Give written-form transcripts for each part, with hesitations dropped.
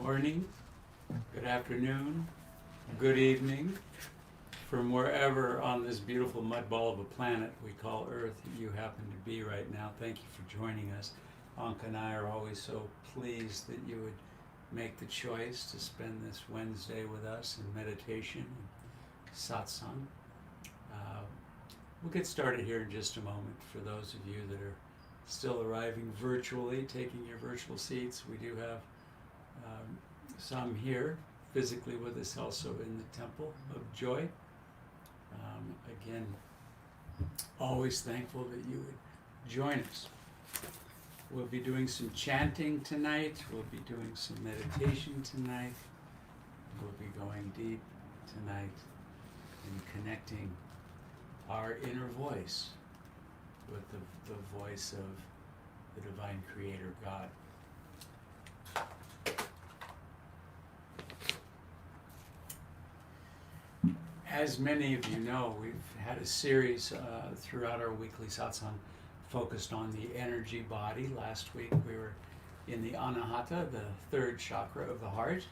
morning, good afternoon, good evening, from wherever on this beautiful mud ball of a planet we call Earth you happen to be right now. Thank you for joining us. Anka and I are always so pleased that you would make the choice to spend this Wednesday with us in meditation and satsang. We'll get started here in just a moment. For those of you that are still arriving virtually, taking your virtual seats, we do have some here physically with us also in the Temple of Joy. Again, always thankful that you would join us. We'll be doing some chanting tonight. We'll be doing some meditation tonight. We'll be going deep tonight in connecting our inner voice with the voice of the Divine Creator God. As many of you know, we've had a series throughout our weekly satsang focused on the energy body. Last week we were in the Anahata, the third chakra of the heart.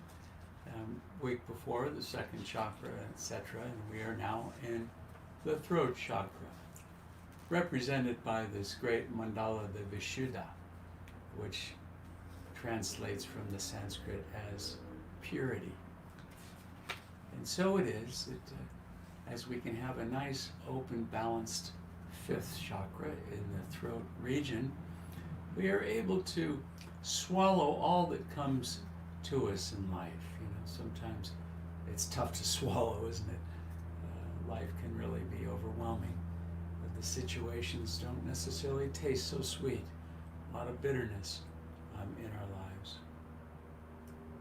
Week before, the second chakra, etc. And we are now in the throat chakra, represented by this great mandala, the Vishuddha, which translates from the Sanskrit as purity. And so it is that as we can have a nice, open, balanced fifth chakra in the throat region, we are able to swallow all that comes to us in life. You know, sometimes it's tough to swallow, isn't it? Life can really be overwhelming. But the situations don't necessarily taste so sweet. A lot of bitterness in our lives.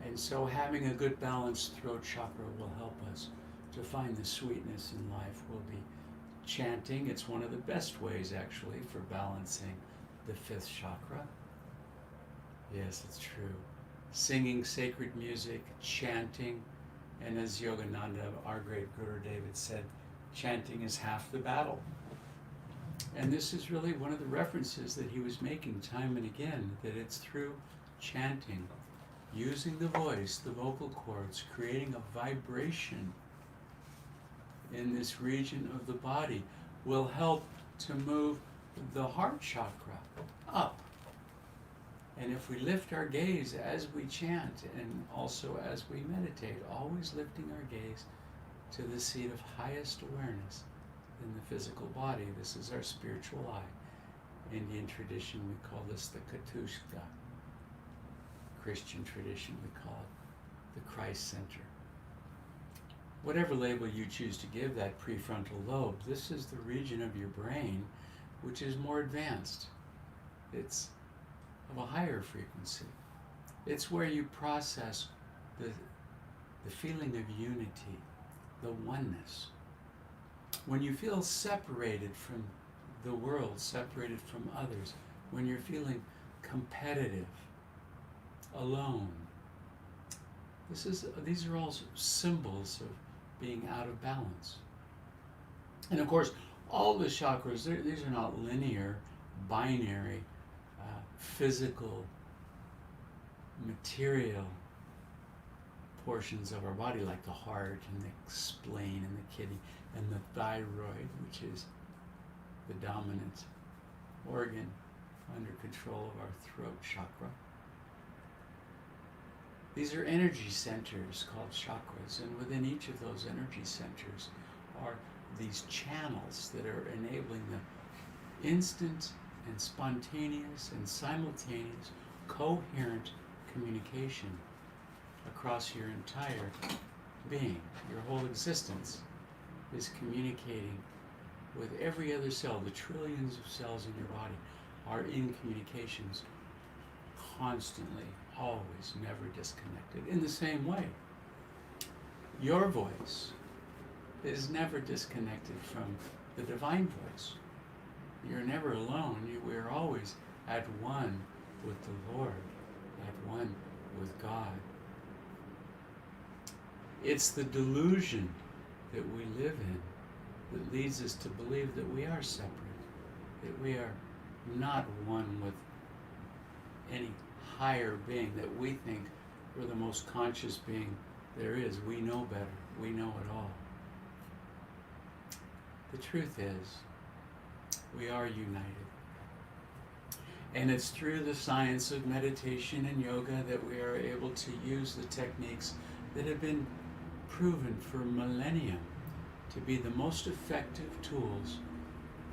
And so having a good balanced throat chakra will help us to find the sweetness in life. We'll be chanting. It's one of the best ways, actually, for balancing the fifth chakra. Yes, it's true. Singing sacred music, chanting, and as Yogananda, our great Guru David, said, chanting is half the battle. And this is really one of the references that he was making time and again, that it's through chanting, using the voice, the vocal cords, creating a vibration in this region of the body will help to move the heart chakra up. And if we lift our gaze as we chant and also as we meditate, always lifting our gaze to the seat of highest awareness in the physical body. This is our spiritual eye. Indian tradition, we call this the Katushka. Christian tradition, we call it the Christ Center. Whatever label you choose to give that prefrontal lobe, this is the region of your brain which is more advanced. It's of a higher frequency. It's where you process the feeling of unity, the oneness. When you feel separated from the world, separated from others, when you're feeling competitive, alone, these are all symbols of being out of balance. And of course, all the chakras, these are not linear, binary, physical, material portions of our body, like the heart and the spleen and the kidney and the thyroid, which is the dominant organ under control of our throat chakra. These are energy centers called chakras, and within each of those energy centers are these channels that are enabling the instant and spontaneous and simultaneous coherent communication across your entire being. Your whole existence is communicating with every other cell. The trillions of cells in your body are in communications constantly, always, never disconnected. In the same way, your voice is never disconnected from the divine voice. You're never alone. We're always at one with the Lord, at one with God. It's the delusion that we live in that leads us to believe that we are separate, that we are not one with any higher being, that we think We're the most conscious being there is. We know better. We know it all. The truth is, we are united. And it's through the science of meditation and yoga that we are able to use the techniques that have been proven for millennia to be the most effective tools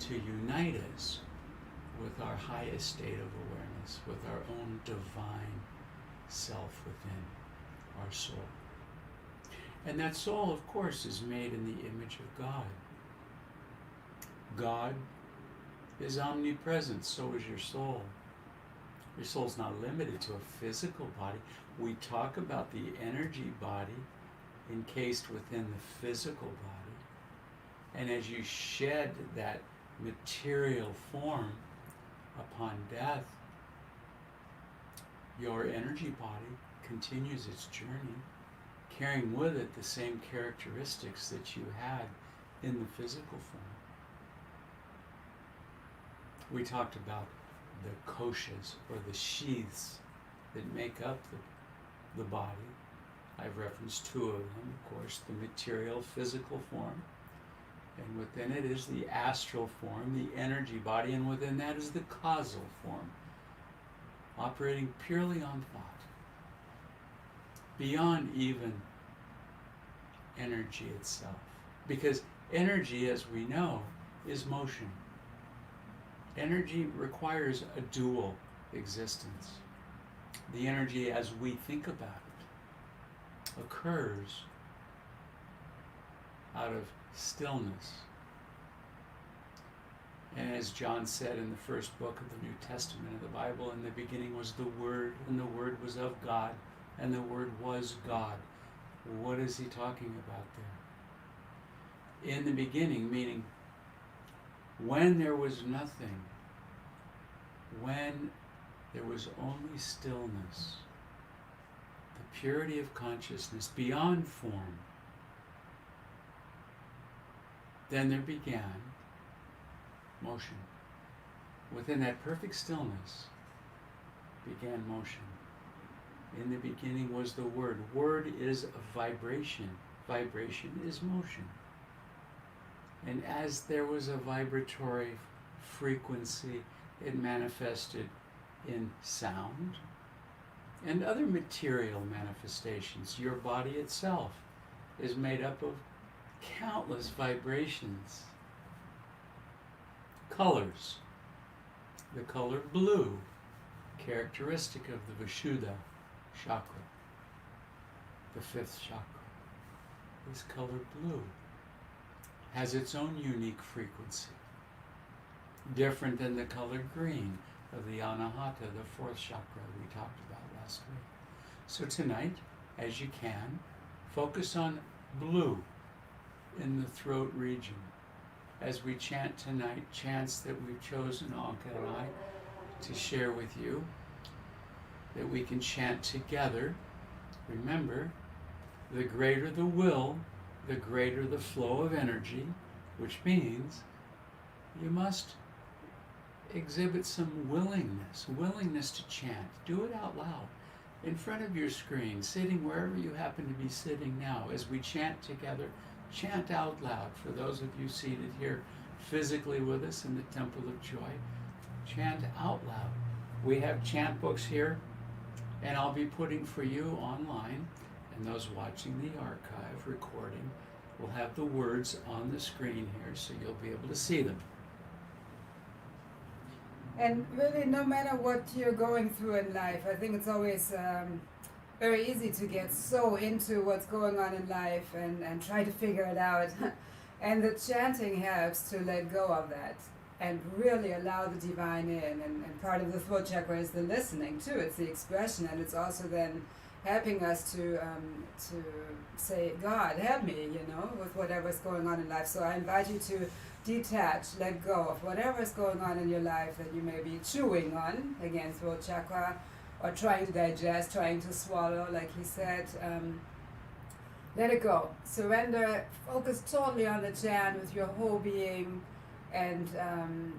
to unite us with our highest state of awareness, with our own divine self within our soul. And that soul, of course, is made in the image of God. God is omnipresent, so is your soul. Your soul's not limited to a physical body. We talk about the energy body encased within the physical body. And as you shed that material form upon death, your energy body continues its journey, carrying with it the same characteristics that you had in the physical form. We talked about the koshas, or the sheaths, that make up the body. I've referenced two of them, of course, the material physical form, and within it is the astral form, the energy body, and within that is the causal form, operating purely on thought, beyond even energy itself. Because energy, as we know, is motion. Energy requires a dual existence. The energy, as we think about it, occurs out of stillness. And as John said in the first book of the New Testament of the Bible, in the beginning was the Word, and the Word was of God, and the Word was God. What is he talking about there? In the beginning, meaning when there was nothing, when there was only stillness, the purity of consciousness beyond form, then there began motion. Within that perfect stillness began motion. In the beginning was the Word. Word is a vibration. Vibration is motion. And as there was a vibratory frequency, it manifested in sound and other material manifestations. Your body itself is made up of countless vibrations. Colors. The color blue, characteristic of the Vishuddha chakra, the fifth chakra. This color blue has its own unique frequency, different than the color green of the Anahata, the fourth chakra we talked about last week. So tonight, as you can, focus on blue in the throat region. As we chant tonight, chants that we've chosen, Anka and I, to share with you, that we can chant together. Remember, the greater the will, the greater the flow of energy, which means you must exhibit some willingness to chant. Do it out loud, in front of your screen, sitting wherever you happen to be sitting now. As we chant together, chant out loud. For those of you seated here physically with us in the Temple of Joy, chant out loud. We have chant books here, and I'll be putting for you online, and those watching the archive recording will have the words on the screen here, so you'll be able to see them. And really, no matter what you're going through in life, I think it's always very easy to get so into what's going on in life and try to figure it out. And the chanting helps to let go of that and really allow the divine in. And part of the throat chakra is the listening too. It's the expression, and it's also then helping us to say, God, help me, with whatever's going on in life. So I invite you to detach, let go of whatever is going on in your life that you may be chewing on, again, throat chakra, or trying to digest, trying to swallow, like he said. Let it go. Surrender. Focus totally on the chant with your whole being, and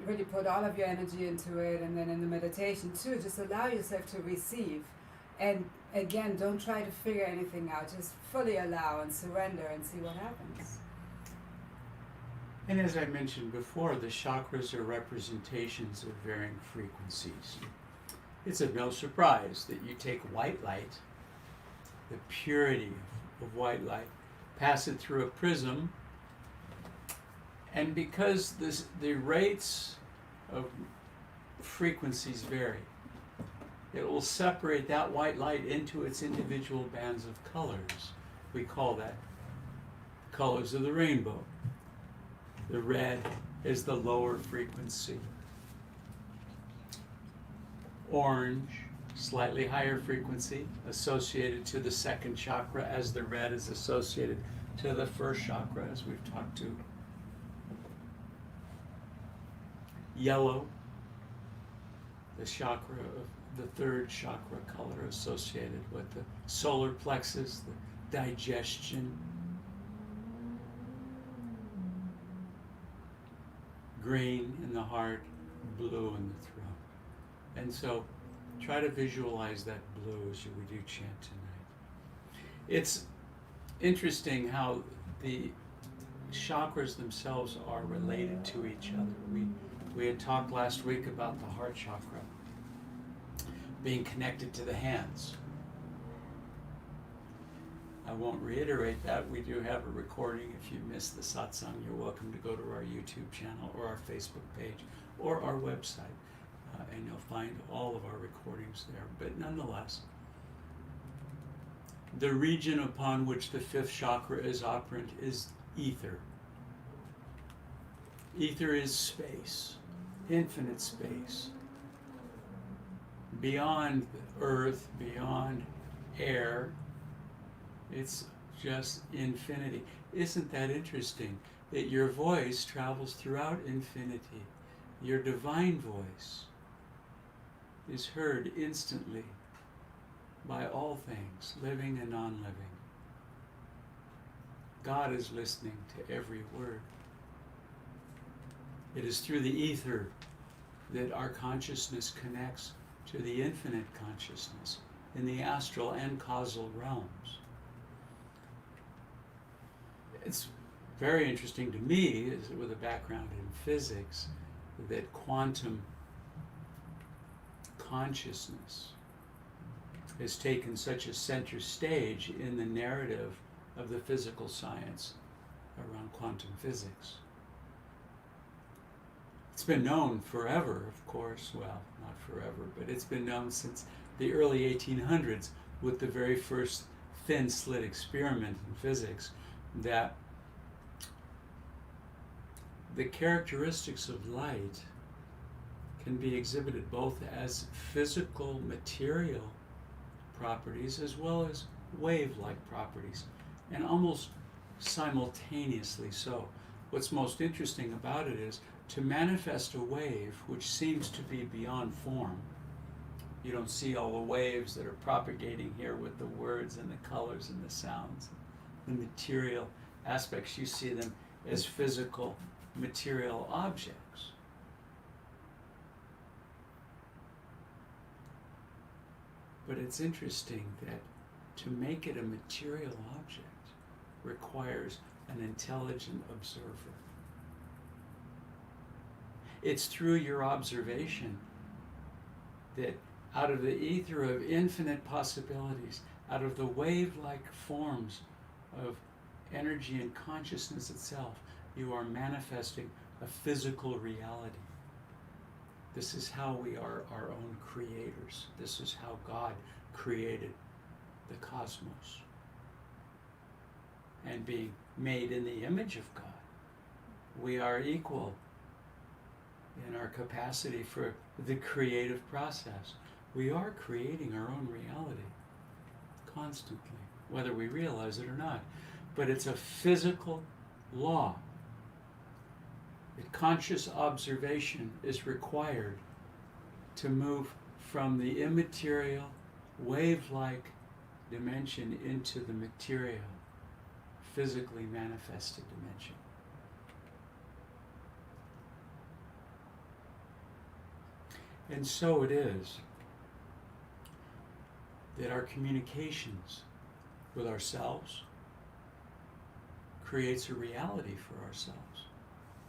really put all of your energy into it. And then in the meditation too, just allow yourself to receive And again, don't try to figure anything out. Just fully allow and surrender and see what happens. And as I mentioned before, the chakras are representations of varying frequencies. It's of no surprise that you take white light, the purity of white light, pass it through a prism, and because the rates of frequencies vary, it will separate that white light into its individual bands of colors. We call that colors of the rainbow. The red is the lower frequency. Orange, slightly higher frequency, associated to the second chakra, as the red is associated to the first chakra, as we've talked to. Yellow, the chakra of the third chakra color associated with the solar plexus, the digestion. Green in the heart, blue in the throat. And so try to visualize that blue as we do chant tonight. It's interesting how the chakras themselves are related to each other. We had talked last week about the heart chakra being connected to the hands. I won't reiterate that. We do have a recording. If you missed the satsang, you're welcome to go to our YouTube channel or our Facebook page or our website, and you'll find all of our recordings there. But nonetheless, the region upon which the fifth chakra is operant is ether. Ether is space, infinite space. Beyond earth, beyond air, it's just infinity. Isn't that interesting? That your voice travels throughout infinity. Your divine voice is heard instantly by all things, living and non-living. God is listening to every word. It is through the ether that our consciousness connects to the infinite consciousness in the astral and causal realms. It's very interesting to me, with a background in physics, that quantum consciousness has taken such a center stage in the narrative of the physical science around quantum physics. It's been known forever, of course, well, not forever, but it's been known since the early 1800s with the very first thin slit experiment in physics, that the characteristics of light can be exhibited both as physical material properties as well as wave-like properties, and almost simultaneously so. What's most interesting about it is to manifest a wave which seems to be beyond form. You don't see all the waves that are propagating here with the words and the colors and the sounds, the material aspects. You see them as physical material objects. But it's interesting that to make it a material object requires an intelligent observer. It's through your observation that out of the ether of infinite possibilities, out of the wave-like forms of energy and consciousness itself, you are manifesting a physical reality. This is how we are our own creators. This is how God created the cosmos. And being made in the image of God, we are equal in our capacity for the creative process. We are creating our own reality constantly, whether we realize it or not. But it's a physical law. Conscious observation is required to move from the immaterial, wave-like dimension into the material, physically manifested dimension. And so it is that our communications with ourselves creates a reality for ourselves.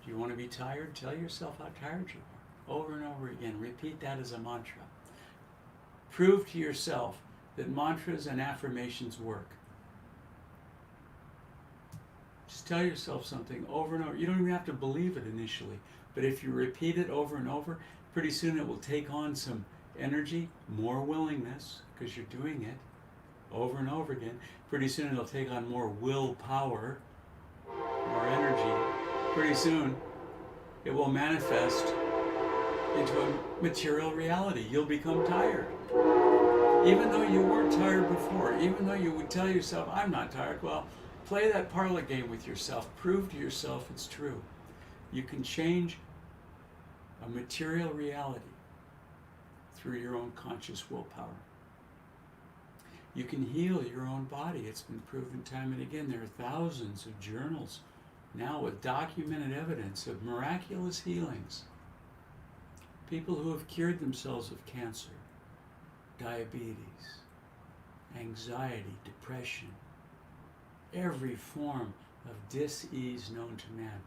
Do you want to be tired? Tell yourself how tired you are. Over and over again. Repeat that as a mantra. Prove to yourself that mantras and affirmations work. Just tell yourself something over and over. You don't even have to believe it initially, but if you repeat it over and over, pretty soon it will take on some energy, more willingness, because you're doing it over and over again. Pretty soon it'll take on more willpower, more energy. Pretty soon it will manifest into a material reality. You'll become tired. Even though you weren't tired before, even though you would tell yourself, I'm not tired, well, play that parlor game with yourself. Prove to yourself it's true. You can change a material reality through your own conscious willpower. You can heal your own body. It's been proven time and again. There are thousands of journals now with documented evidence of miraculous healings. People who have cured themselves of cancer, diabetes, anxiety, depression, every form of dis-ease known to man,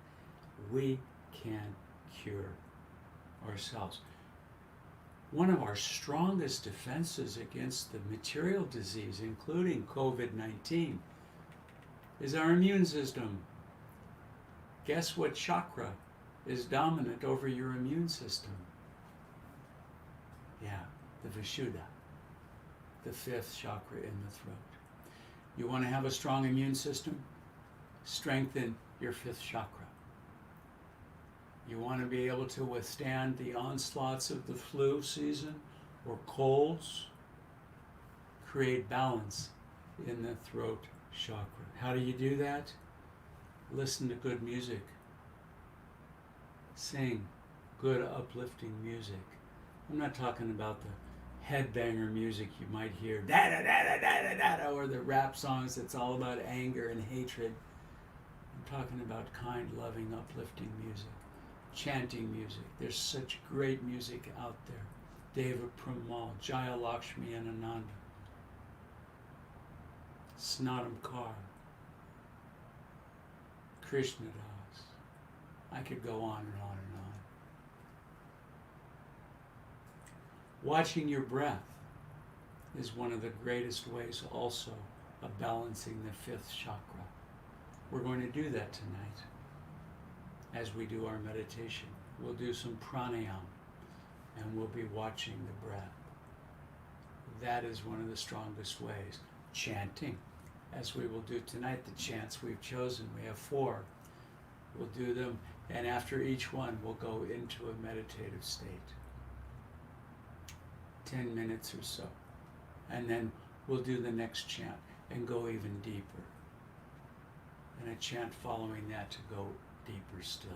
we can cure ourselves. One of our strongest defenses against the material disease, including COVID-19, is our immune system. Guess what chakra is dominant over your immune system? Yeah, the Vishuddha, the fifth chakra in the throat. You want to have a strong immune system? Strengthen your fifth chakra. You want to be able to withstand the onslaughts of the flu season or colds? Create balance in the throat chakra. How do you do that? Listen to good music. Sing good uplifting music. I'm not talking about the headbanger music you might hear, da da da da da da da, or the rap songs that's all about anger and hatred. I'm talking about kind, loving, uplifting music. Chanting music. There's such great music out there. Deva Premal, Jaya Lakshmi and Ananda, Snatam Kaur, Krishna Das. I could go on and on and on. Watching your breath is one of the greatest ways also of balancing the fifth chakra. We're going to do that tonight. As we do our meditation, we'll do some pranayama and we'll be watching the breath. That is one of the strongest ways. Chanting, as we will do tonight, the chants we've chosen, we have 4. We'll do them, and after each one, we'll go into a meditative state. 10 minutes or so. And then we'll do the next chant and go even deeper. And a chant following that to go deeper still.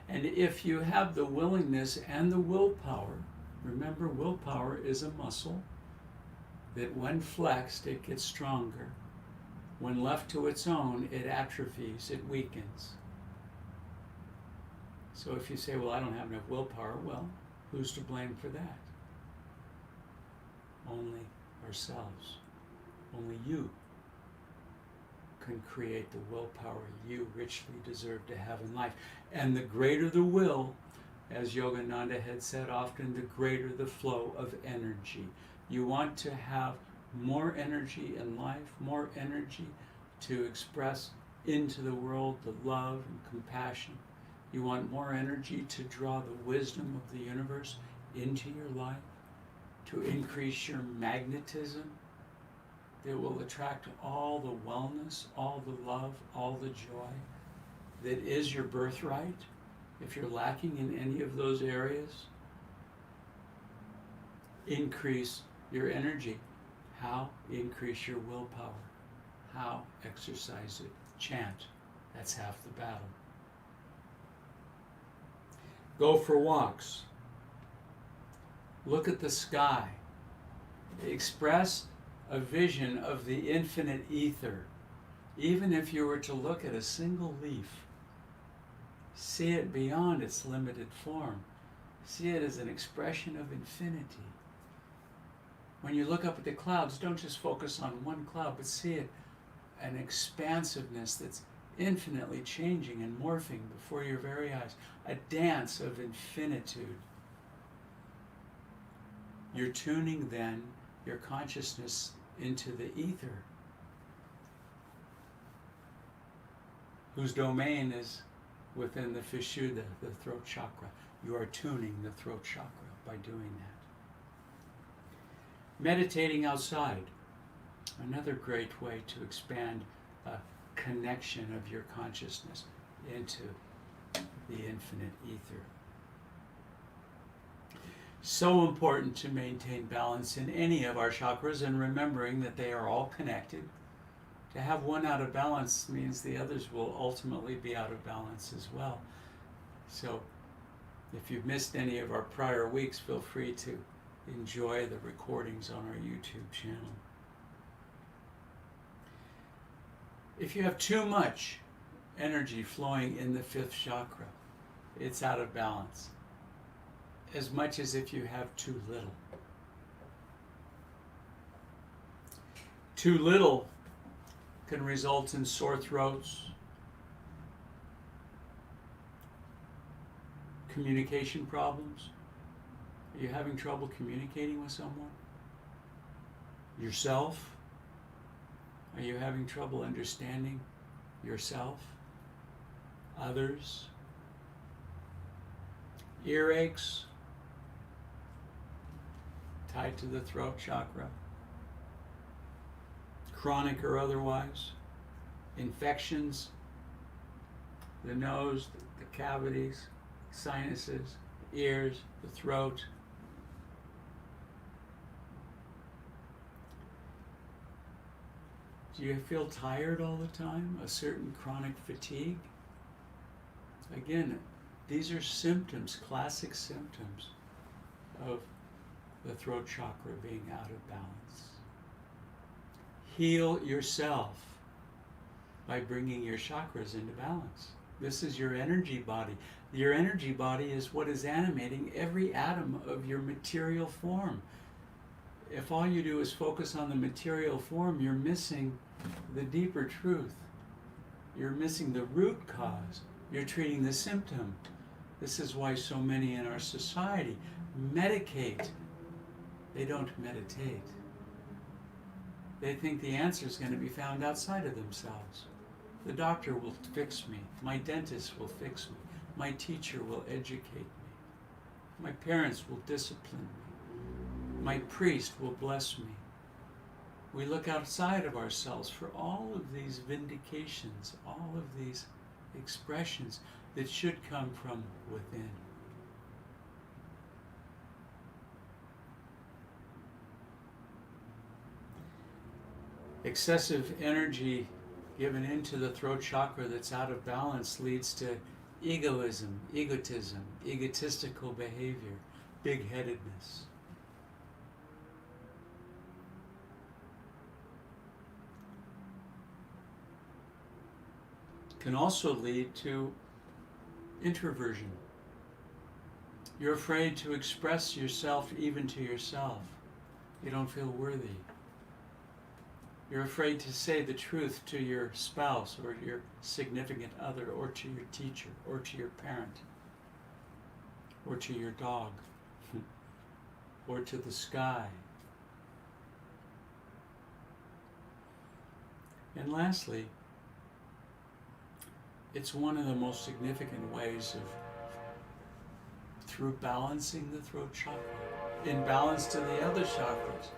And if you have the willingness and the willpower, remember willpower is a muscle that when flexed it gets stronger. When left to its own it atrophies, it weakens. So if you say, well, I don't have enough willpower, well, who's to blame for that? Only ourselves. Only you can create the willpower you richly deserve to have in life. And the greater the will, as Yogananda had said often, the greater the flow of energy. You want to have more energy in life, more energy to express into the world the love and compassion. You want more energy to draw the wisdom of the universe into your life, to increase your magnetism, that will attract all the wellness, all the love, all the joy that is your birthright. If you're lacking in any of those areas, increase your energy. How? Increase your willpower. How? Exercise it. Chant. That's half the battle. Go for walks. Look at the sky. Express a vision of the infinite ether. Even if you were to look at a single leaf, see it beyond its limited form. See it as an expression of infinity. When you look up at the clouds, don't just focus on one cloud, but see it, an expansiveness that's infinitely changing and morphing before your very eyes, a dance of infinitude. You're tuning then your consciousness into the ether, whose domain is within the Vishuddha, the throat chakra. You are tuning the throat chakra by doing that. Meditating outside, another great way to expand a connection of your consciousness into the infinite ether. So important to maintain balance in any of our chakras, and remembering that they are all connected. To have one out of balance means the others will ultimately be out of balance as well. So if you've missed any of our prior weeks, feel free to enjoy the recordings on our YouTube channel. If you have too much energy flowing in the fifth chakra, it's out of balance, as much as if you have too little. Too little can result in sore throats, communication problems. Are you having trouble communicating with someone? Yourself? Are you having trouble understanding yourself? Others? Earaches tied to the throat chakra, chronic or otherwise, infections, the nose, the cavities, sinuses, ears, the throat. Do you feel tired all the time? A certain chronic fatigue? Again, these are symptoms, classic symptoms of the throat chakra being out of balance. Heal yourself by bringing your chakras into balance. This is your energy body. Your energy body is what is animating every atom of your material form. If all you do is focus on the material form, you're missing the deeper truth. You're missing the root cause. You're treating the symptom. This is why so many in our society medicate. They don't meditate. They think the answer is going to be found outside of themselves. The doctor will fix me. My dentist will fix me. My teacher will educate me. My parents will discipline me. My priest will bless me. We look outside of ourselves for all of these vindications, all of these expressions that should come from within. Excessive energy given into the throat chakra that's out of balance leads to egoism, egotism, egotistical behavior, big-headedness. Can also lead to introversion. You're afraid to express yourself even to yourself. You don't feel worthy. You're afraid to say the truth to your spouse or your significant other or to your teacher or to your parent or to your dog or to the sky. And lastly, it's one of the most significant ways of, through balancing the throat chakra, in balance to the other chakras,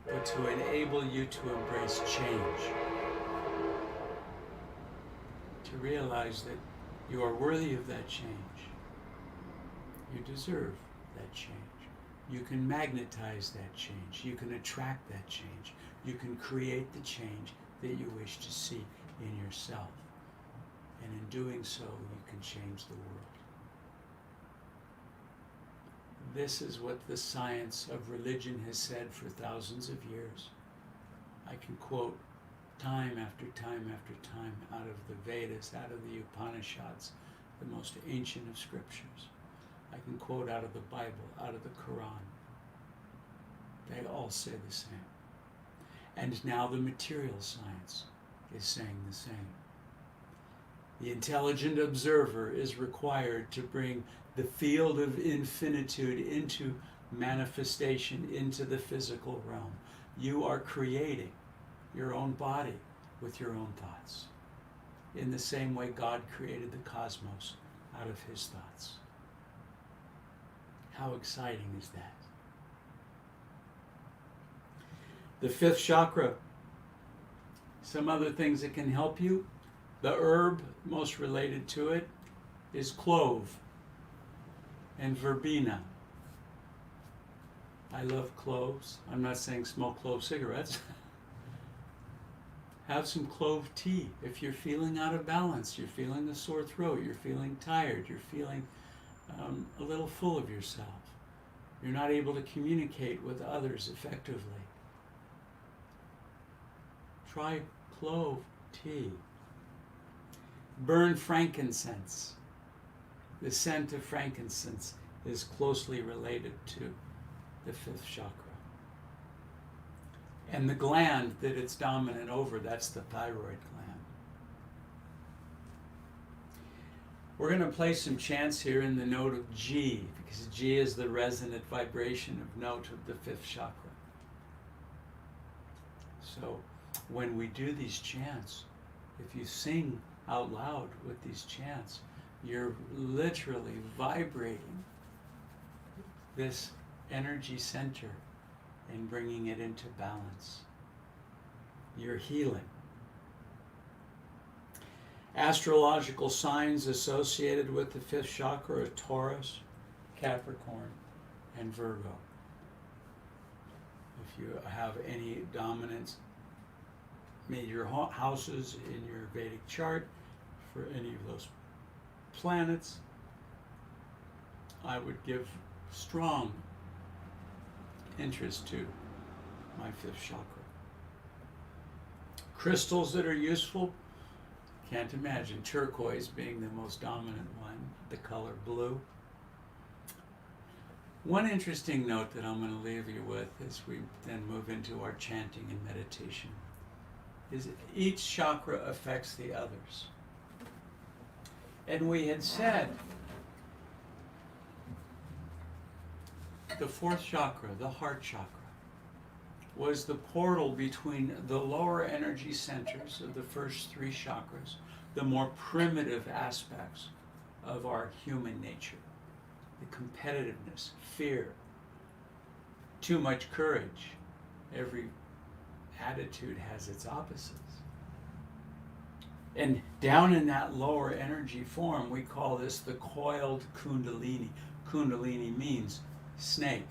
but to enable you to embrace change. To realize that you are worthy of that change. You deserve that change. You can magnetize that change. You can attract that change. You can create the change that you wish to see in yourself. And in doing so, you can change the world. This is what the science of religion has said for thousands of years. I can quote time after time after time out of the Vedas, out of the Upanishads, the most ancient of scriptures. I can quote out of the Bible, out of the Quran. They all say the same. And now the material science is saying the same. The intelligent observer is required to bring the field of infinitude into manifestation, into the physical realm. You are creating your own body with your own thoughts, in the same way God created the cosmos out of his thoughts. How exciting is that? The fifth chakra. Some other things that can help you. The herb most related to it is clove and verbena. I love cloves. I'm not saying smoke clove cigarettes. Have some clove tea. If you're feeling out of balance, you're feeling a sore throat, you're feeling tired, you're feeling a little full of yourself, you're not able to communicate with others effectively, try clove tea. Burn frankincense. The scent of frankincense is closely related to the fifth chakra. And the gland that it's dominant over, that's the thyroid gland. We're going to play some chants here in the note of G, because G is the resonant vibration of note of the fifth chakra. So when we do these chants, if you sing out loud with these chants, you're literally vibrating this energy center and bringing it into balance. You're healing. Astrological signs associated with the fifth chakra are Taurus, Capricorn, and Virgo. If you have any dominant major houses in your Vedic chart for any of those planets, I would give strong interest to my fifth chakra. Crystals that are useful, can't imagine turquoise being the most dominant one, the color blue. One interesting note that I'm going to leave you with as we then move into our chanting and meditation is each chakra affects the others. And we had said the fourth chakra, the heart chakra, was the portal between the lower energy centers of the first three chakras, the more primitive aspects of our human nature, the competitiveness, fear, too much courage. Every attitude has its opposites. And down in that lower energy form, we call this the coiled kundalini. Kundalini means snake,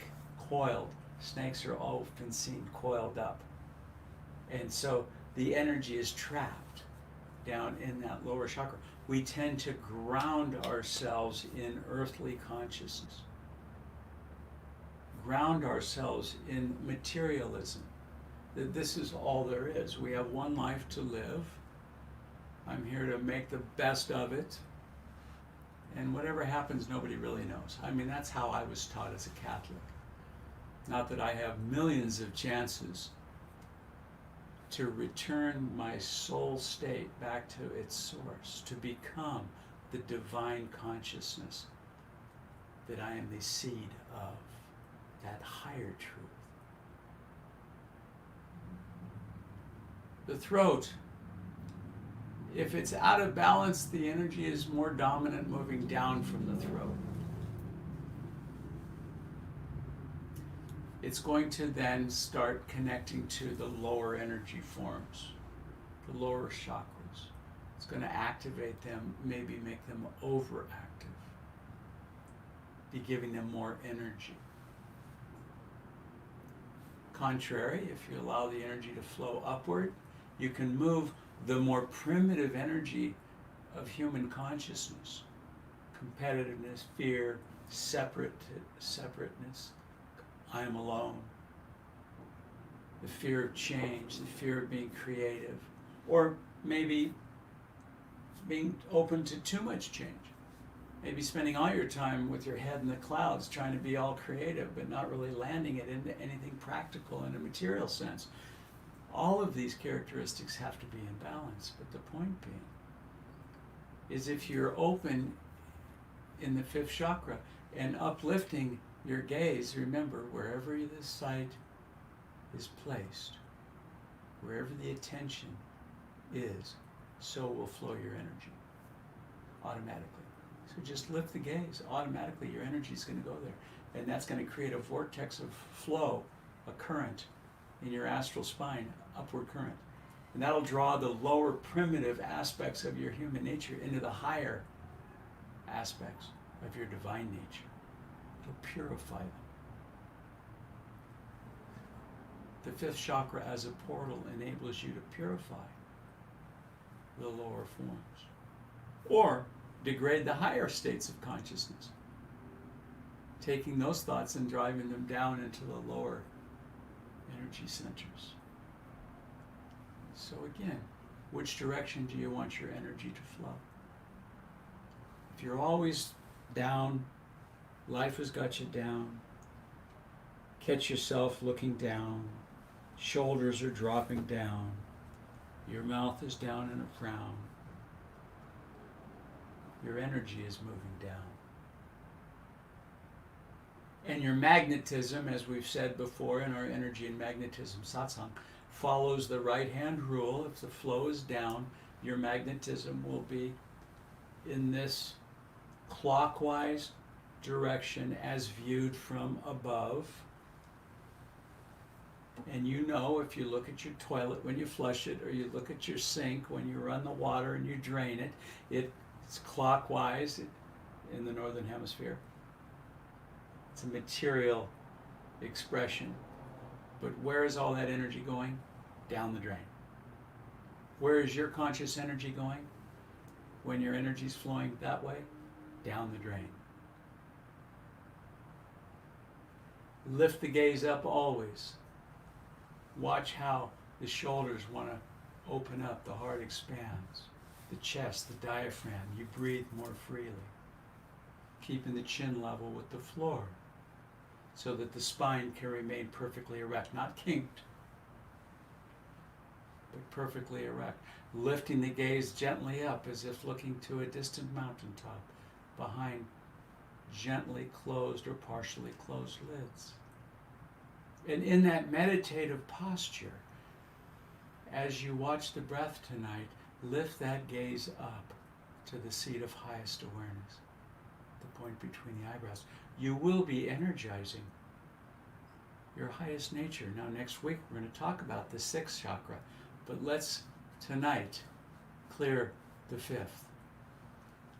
coiled. Snakes are often seen coiled up. And so the energy is trapped down in that lower chakra. We tend to ground ourselves in earthly consciousness, ground ourselves in materialism, that this is all there is. We have one life to live. I'm here to make the best of it. And whatever happens, nobody really knows. I mean, that's how I was taught as a Catholic. Not that I have millions of chances to return my soul state back to its source, to become the divine consciousness, that I am the seed of that higher truth. The throat, if it's out of balance, the energy is more dominant moving down from the throat. It's going to then start connecting to the lower energy forms, the lower chakras. It's going to activate them, maybe make them overactive, be giving them more energy. Contrary, if you allow the energy to flow upward, you can move the more primitive energy of human consciousness, competitiveness, fear, separateness, I am alone, the fear of change, the fear of being creative, or maybe being open to too much change. Maybe spending all your time with your head in the clouds trying to be all creative but not really landing it into anything practical in a material sense. All of these characteristics have to be in balance, but the point being is if you're open in the fifth chakra and uplifting your gaze, remember, wherever the sight is placed, wherever the attention is, so will flow your energy automatically. So just lift the gaze. Automatically your energy is going to go there. And that's going to create a vortex of flow, a current in your astral spine, upward current. And that'll draw the lower primitive aspects of your human nature into the higher aspects of your divine nature. It'll purify them. The fifth chakra as a portal enables you to purify the lower forms, or degrade the higher states of consciousness, taking those thoughts and driving them down into the lower energy centers. So again, which direction do you want your energy to flow? If you're always down, life has got you down, catch yourself looking down, shoulders are dropping down, your mouth is down in a frown, your energy is moving down. And your magnetism, as we've said before in our energy and magnetism satsang, follows the right hand rule. If the flow is down, your magnetism will be in this clockwise direction as viewed from above. And you know, if you look at your toilet when you flush it, or you look at your sink when you run the water and you drain it, it's clockwise in the northern hemisphere. It's a material expression. But where is all that energy going? Down the drain. Where is your conscious energy going when your energy is flowing that way? Down the drain. Lift the gaze up always. Watch how the shoulders want to open up, the heart expands, the chest, the diaphragm. You breathe more freely, keeping the chin level with the floor so that the spine can remain perfectly erect, not kinked, but perfectly erect. Lifting the gaze gently up as if looking to a distant mountaintop behind gently closed or partially closed lids. And in that meditative posture, as you watch the breath tonight, lift that gaze up to the seat of highest awareness, the point between the eyebrows. You will be energizing your highest nature. Now, next week, we're going to talk about the sixth chakra, but let's tonight clear the fifth.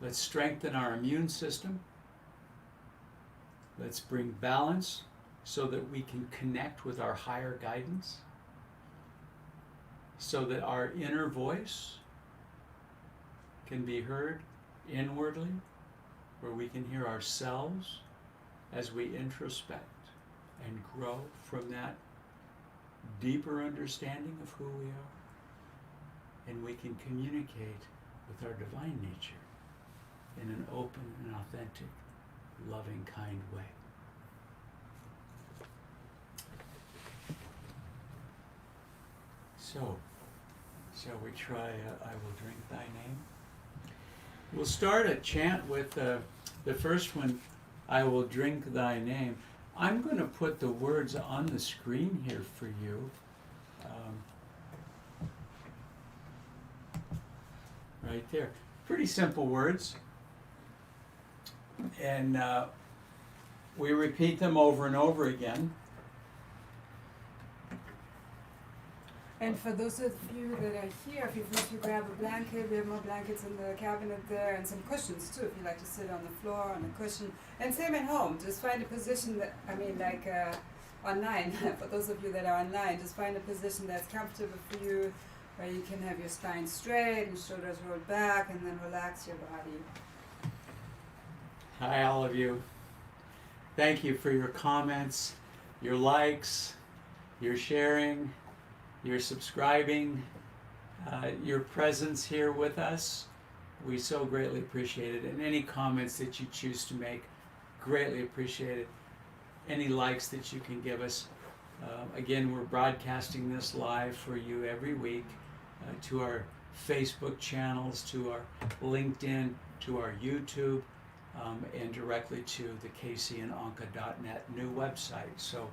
Let's strengthen our immune system. Let's bring balance so that we can connect with our higher guidance, so that our inner voice can be heard inwardly, where we can hear ourselves as we introspect and grow from that deeper understanding of who we are, and we can communicate with our divine nature in an open and authentic, loving, kind way. So, shall we try I Will Drink Thy Name? We'll start a chant with the first one, I Will Drink Thy Name. I'm going to put the words on the screen here for you. Right there. Pretty simple words. And we repeat them over and over again. And for those of you that are here, feel free to grab a blanket. We have more blankets in the cabinet there, and some cushions too, if you like to sit on the floor on a cushion. And same at home, just find a position that, online, for those of you that are online, just find a position that's comfortable for you, where you can have your spine straight and shoulders rolled back, and then relax your body. Hi, all of you. Thank you for your comments, your likes, your sharing, your subscribing, your presence here with us. We so greatly appreciate it. And any comments that you choose to make, greatly appreciate it. Any likes that you can give us. Again, we're broadcasting this live for you every week to our Facebook channels, to our LinkedIn, to our YouTube, and directly to the caseyandonka.net new website. So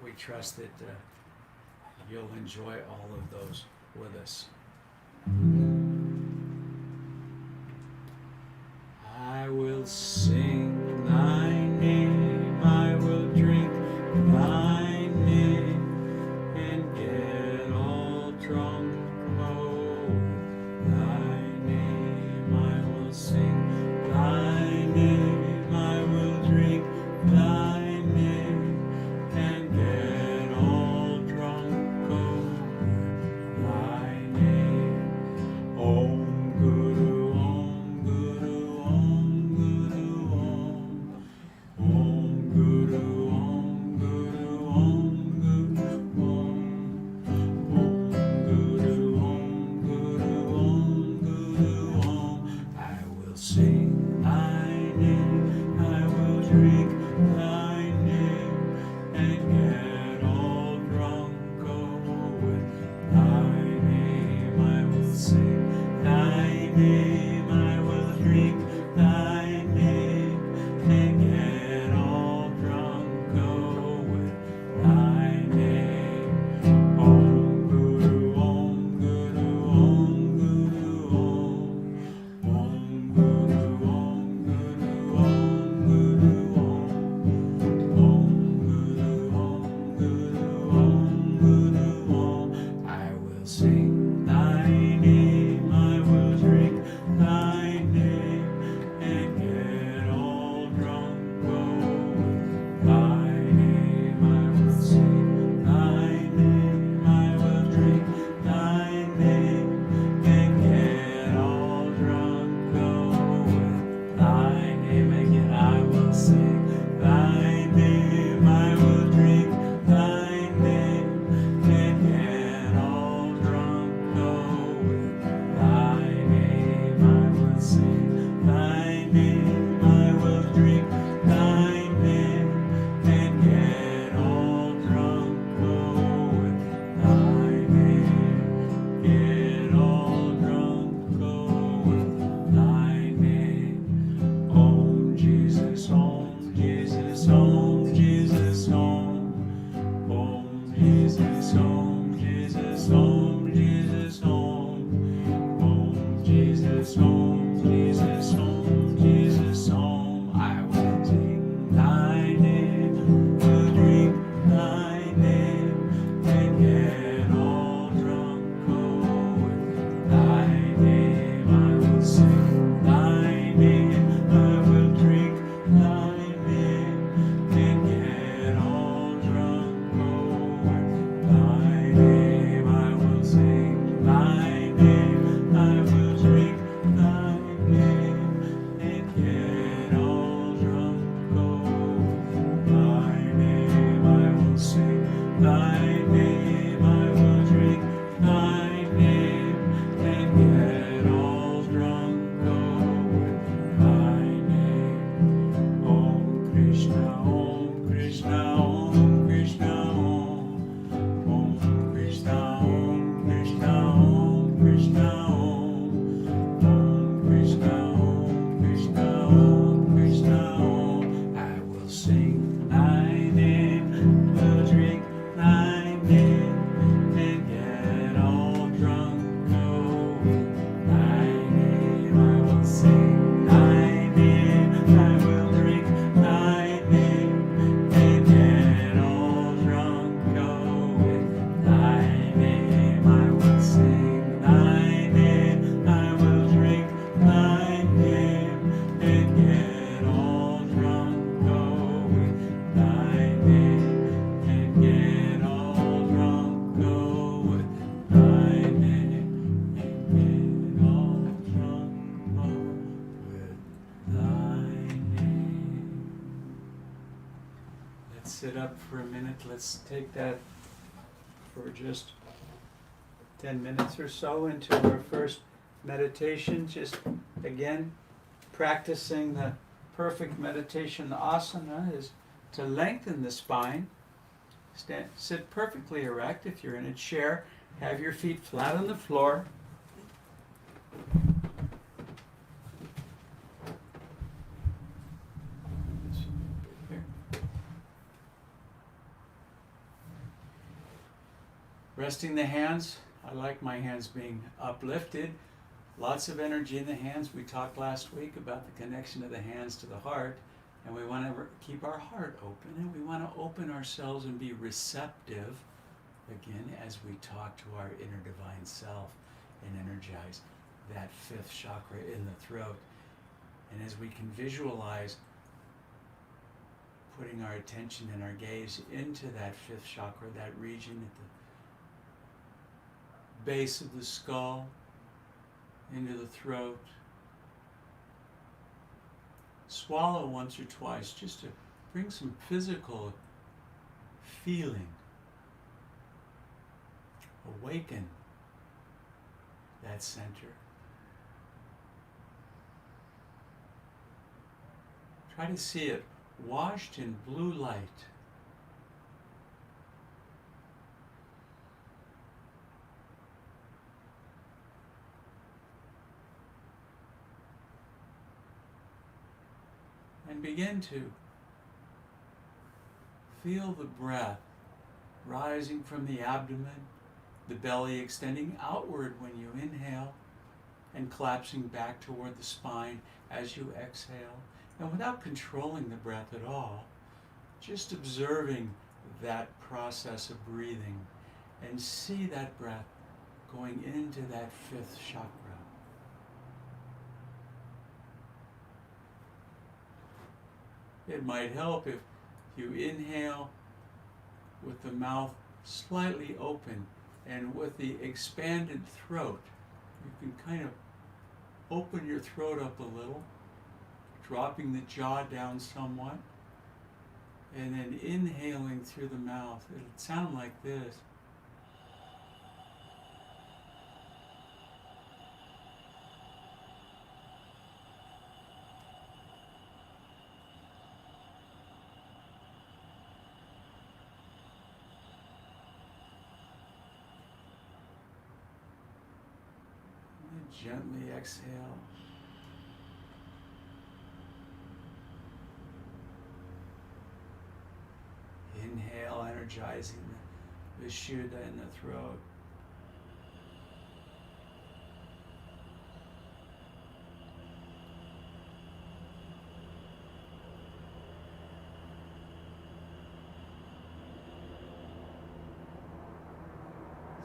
we trust that you'll enjoy all of those with us. I will sing thy name, I will drink thy name, and get all drunk, oh, thy name. I will sing thy name, I will drink thy name, and get all drunk, oh, thy name. Om Guru, Om Guru, Om Guru, Om. Om Guru, Om Guru, Om Guru, Om. Om Guru, Om Guru, Om Guru, Om. I will sing thy name, I will drink thy name, and get all drunk, oh, with thy name. I will sing thy name, I will drink thy name, and get all drunk, oh, with thy name. Om Guru, Om Guru, Om Guru, Om. Om Guru, Om Guru, Om Guru, Om. Om Guru, Om Guru, Om Guru, Om. I will sing thy name, I will drink thy name, and get all drunk, oh, with thy name. I will sing thy name, I will drink thy name, and get all drunk, oh, with thy name. Again, I will sing thy name, I will drink thy name, and get all drunk, oh, with thy name. I will sing thy name, I will drink thy name, and get all drunk, oh, with thy name. Get all drunk, oh, with thy name. Om Jesus, Om Jesus, Om Jesus, Om. Om Jesus, Om Jesus, Om Jesus, Om. Om Jesus, Om Jesus, Om Jesus, Om. I will sing thy name, will drink thy name, and get all drunk, oh, with thy name. I will sing thy name, I will drink thy name, and get all drunk, oh, with thy name. I will sing thy name, I will drink thy name, and get all drunk, oh, with thy name. I will sing thy name, I will drink thy name, and get all drunk, oh, with thy name. Om Krishna, Om Krishna, Om Krishna, Om. Om Krishna, Om Krishna, Om Krishna, Om. Om Krishna, Om Krishna, Om Krishna, Om. I will sing thy name, will drink thy name, and get all drunk, oh, with thy name. I will sing thy name, I will drink thy name, and get all drunk, oh, with thy name. I will sing thy name, I will drink thy name, and get all drunk, oh, with thy name, and get all drunk, oh, with thy name, and get all drunk, oh, with thy name. Let's sit up for a minute. Let's take that for just 10 minutes or so into our first meditation, just again practicing the perfect meditation asana is to lengthen the spine. Sit perfectly erect. If you're in a chair, have your feet flat on the floor. Resting the hands. I like my hands being uplifted. Lots of energy in the hands. We talked last week about the connection of the hands to the heart, and we want to keep our heart open, and we want to open ourselves and be receptive, again, as we talk to our inner divine self and energize that fifth chakra in the throat. And as we can visualize putting our attention and our gaze into that fifth chakra, that region at the base of the skull, into the throat. Swallow once or twice just to bring some physical feeling. Awaken that center. Try to see it washed in blue light. And begin to feel the breath rising from the abdomen, the belly extending outward when you inhale and collapsing back toward the spine as you exhale. And without controlling the breath at all, just observing that process of breathing and see that breath going into that fifth chakra. It might help if you inhale with the mouth slightly open and with the expanded throat. You can kind of open your throat up a little, dropping the jaw down somewhat, and then inhaling through the mouth. It'll sound like this. Gently exhale. Inhale, energizing the Vishuddha in the throat.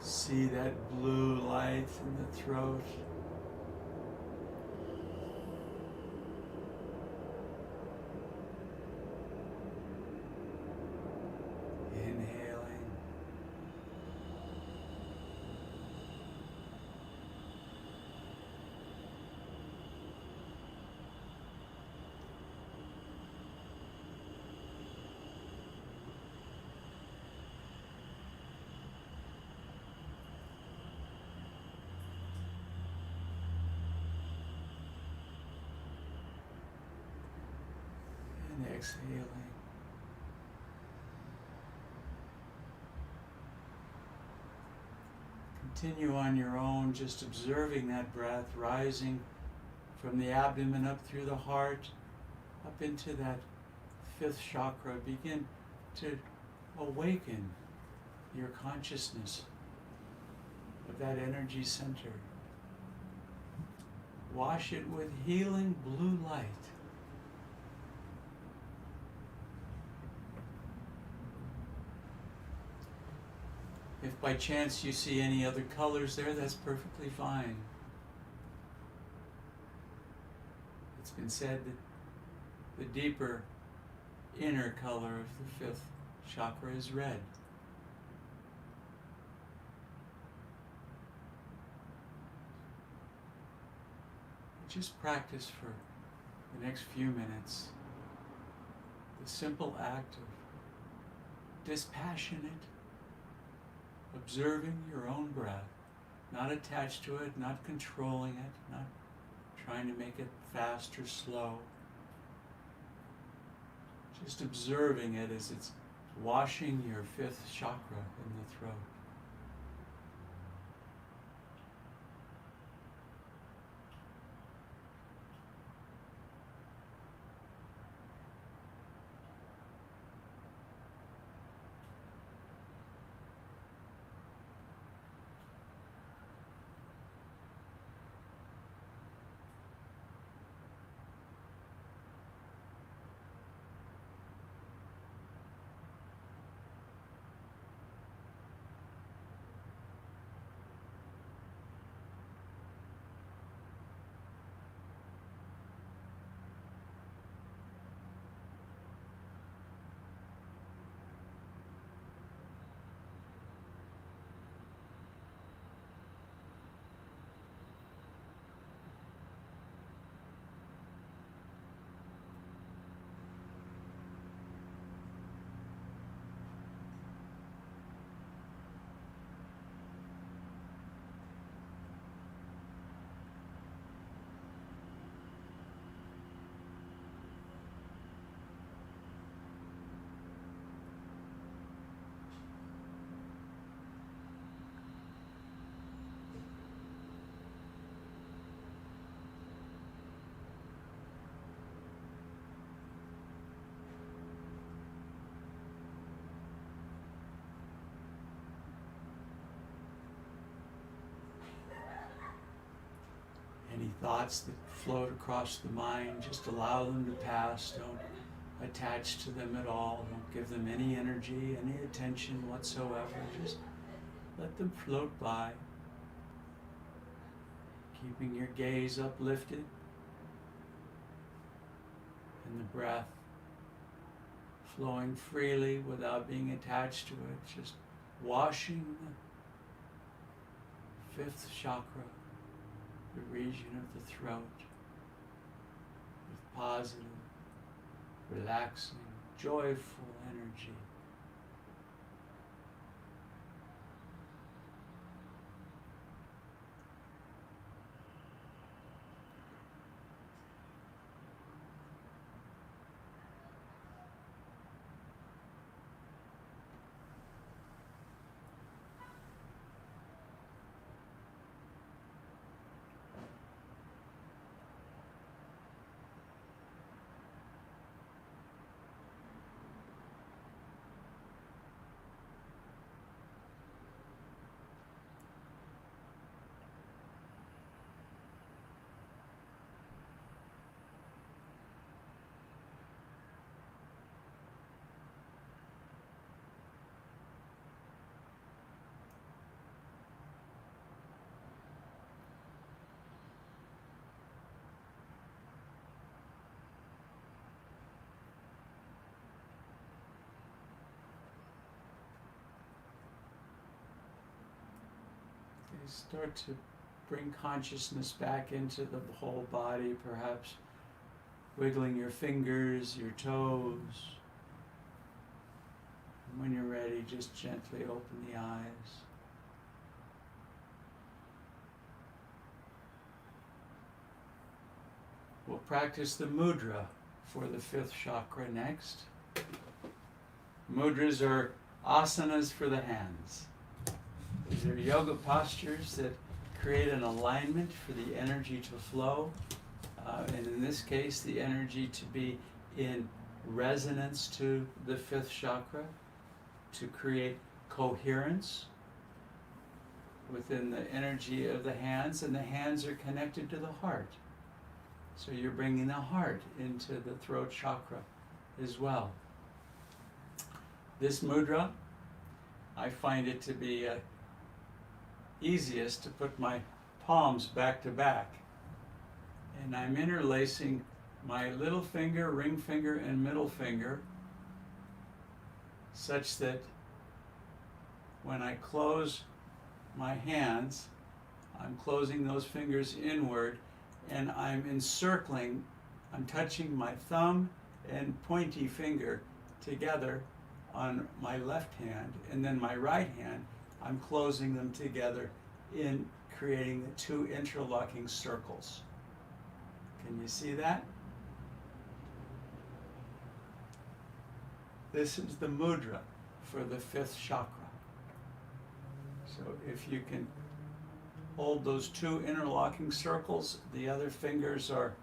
See that blue light in the throat. Inhaling. And exhaling. Continue on your own, just observing that breath rising from the abdomen up through the heart, up into that fifth chakra. Begin to awaken your consciousness of that energy center. Wash it with healing blue light. If by chance you see any other colors there, that's perfectly fine. It's been said that the deeper inner color of the fifth chakra is red. Just practice for the next few minutes the simple act of dispassionate observing your own breath not attached to it, not controlling it, not trying to make it fast or slow. Just observing it as it's washing your fifth chakra in the throat. Any thoughts that float across the mind, just allow them to pass. Don't attach to them at all. Don't give them any energy, any attention whatsoever. Just let them float by, keeping your gaze uplifted and the breath flowing freely without being attached to it. Just washing the fifth chakra, the region of the throat, with positive, relaxing, joyful energy. Start to bring consciousness back into the whole body, perhaps wiggling your fingers, your toes. And when you're ready, just gently open the eyes. We'll practice the mudra for the fifth chakra next. Mudras are asanas for the hands. These are yoga postures that create an alignment for the energy to flow, and in this case, the energy to be in resonance to the fifth chakra, to create coherence within the energy of the hands, and the hands are connected to the heart. So you're bringing the heart into the throat chakra as well. This mudra, I find it to be easiest to put my palms back to back. And I'm interlacing my little finger, ring finger, and middle finger such that when I close my hands, I'm closing those fingers inward and I'm encircling, I'm touching my thumb and pointy finger together on my left hand, and then my right hand, I'm closing them together in creating the two interlocking circles. Can you see that? This is the mudra for the fifth chakra. So if you can hold those two interlocking circles, the other fingers are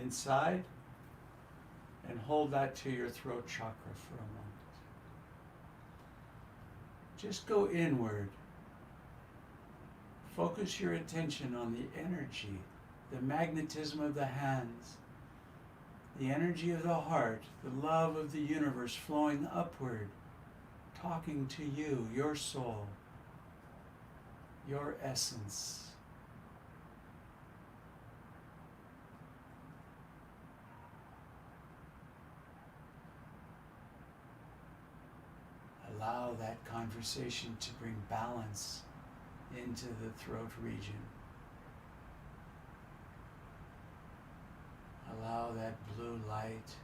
inside, and hold that to your throat chakra for a moment. Just go inward. Focus your attention on the energy, the magnetism of the hands, the energy of the heart, the love of the universe flowing upward, talking to you, your soul, your essence. Allow that conversation to bring balance into the throat region. Allow that blue light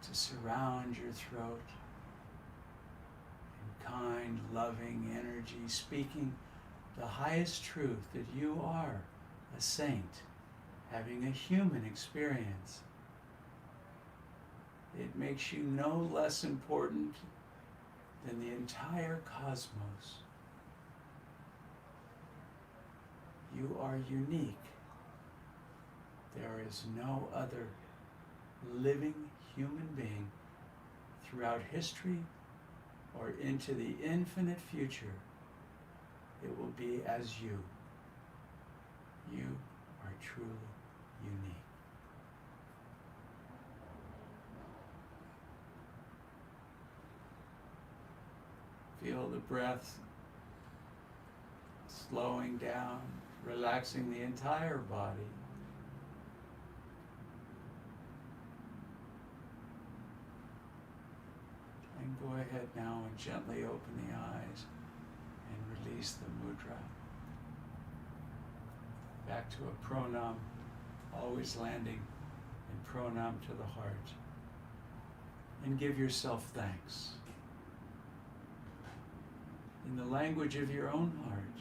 to surround your throat in kind, loving energy, speaking the highest truth that you are a saint, having a human experience. It makes you no less important than the entire cosmos. You are unique. There is no other living human being throughout history or into the infinite future. It will be as you. You are truly unique. Feel the breath slowing down, relaxing the entire body. And go ahead now and gently open the eyes and release the mudra. Back to a pranam, always landing in pranam to the heart. And give yourself thanks. In the language of your own heart,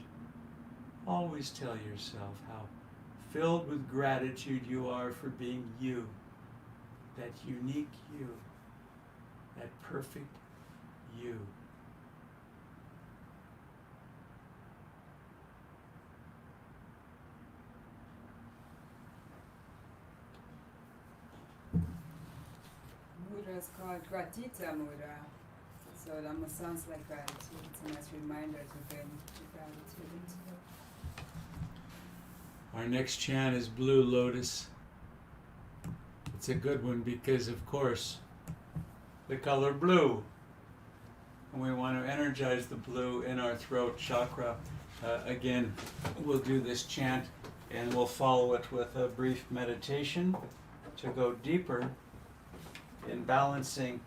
always tell yourself how filled with gratitude you are for being you, that unique you, that perfect you. Mudra is called Gratita Mudra. So it almost sounds like gratitude. It's a nice reminder to bring gratitude into it. Our next chant is Blue Lotus. It's a good one because, of course, the color blue. And we want to energize the blue in our throat chakra. Again, we'll do this chant and we'll follow it with a brief meditation to go deeper in balancing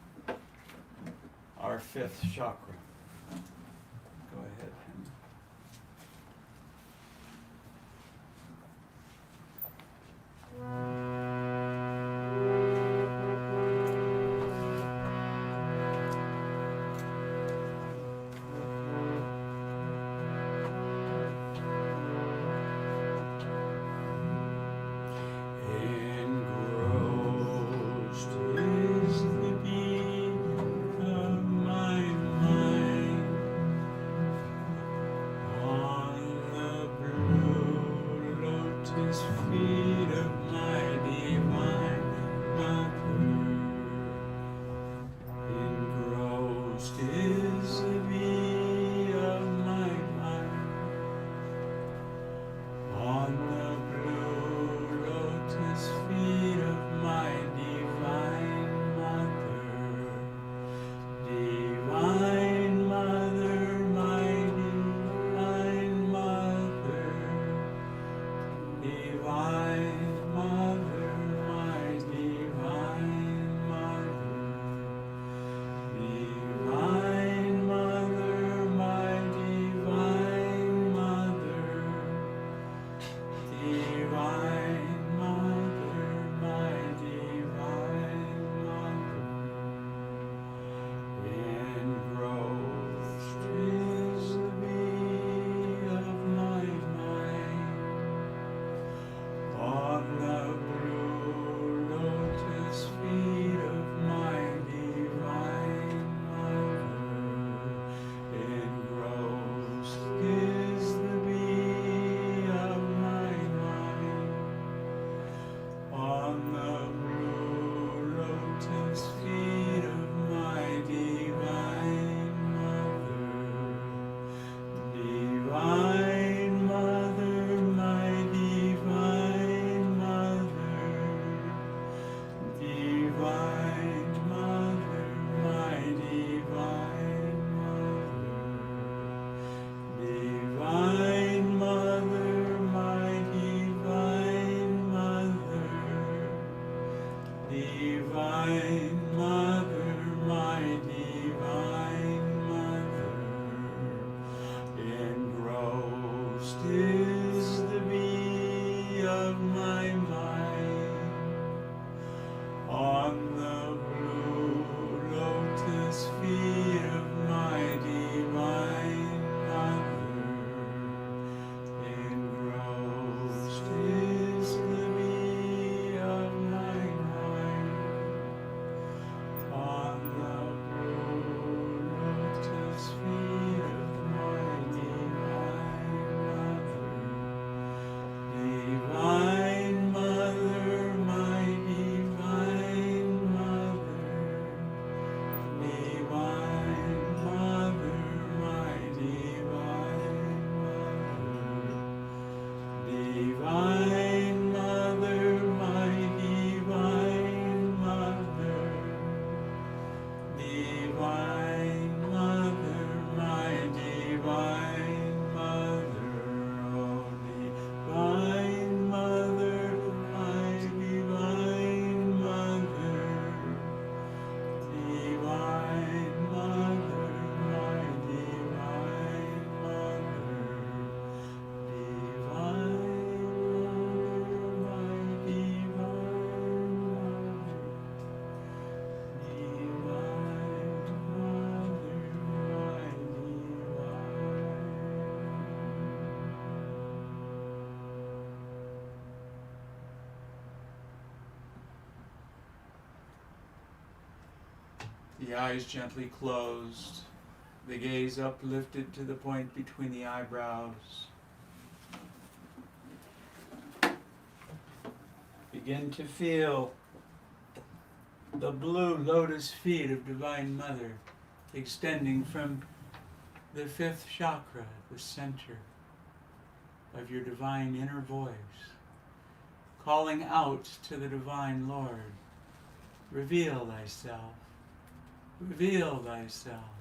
our fifth chakra. Go ahead. Feet of my Divine Mother, my Divine Mother, engrossed is the bee of my mind on the blue lotus feet of my Divine Mother. Engrossed is the bee of my mind on the blue lotus feet of my Divine Mother. Divine Mother, my Divine Mother. Divine Mother, my Divine Mother. Divine Mother, my Divine Mother. Divine Mother, my Divine Mother. Oh, Divine Mother, my Divine Mother. Divine Mother, my Divine Mother. Divine Mother, my Divine Mother. Divine Mother, my divine. The eyes gently closed, the gaze uplifted to the point between the eyebrows. Begin to feel the blue lotus feet of Divine Mother extending from the fifth chakra, the center of your divine inner voice, calling out to the Divine Lord, reveal thyself, reveal thyself,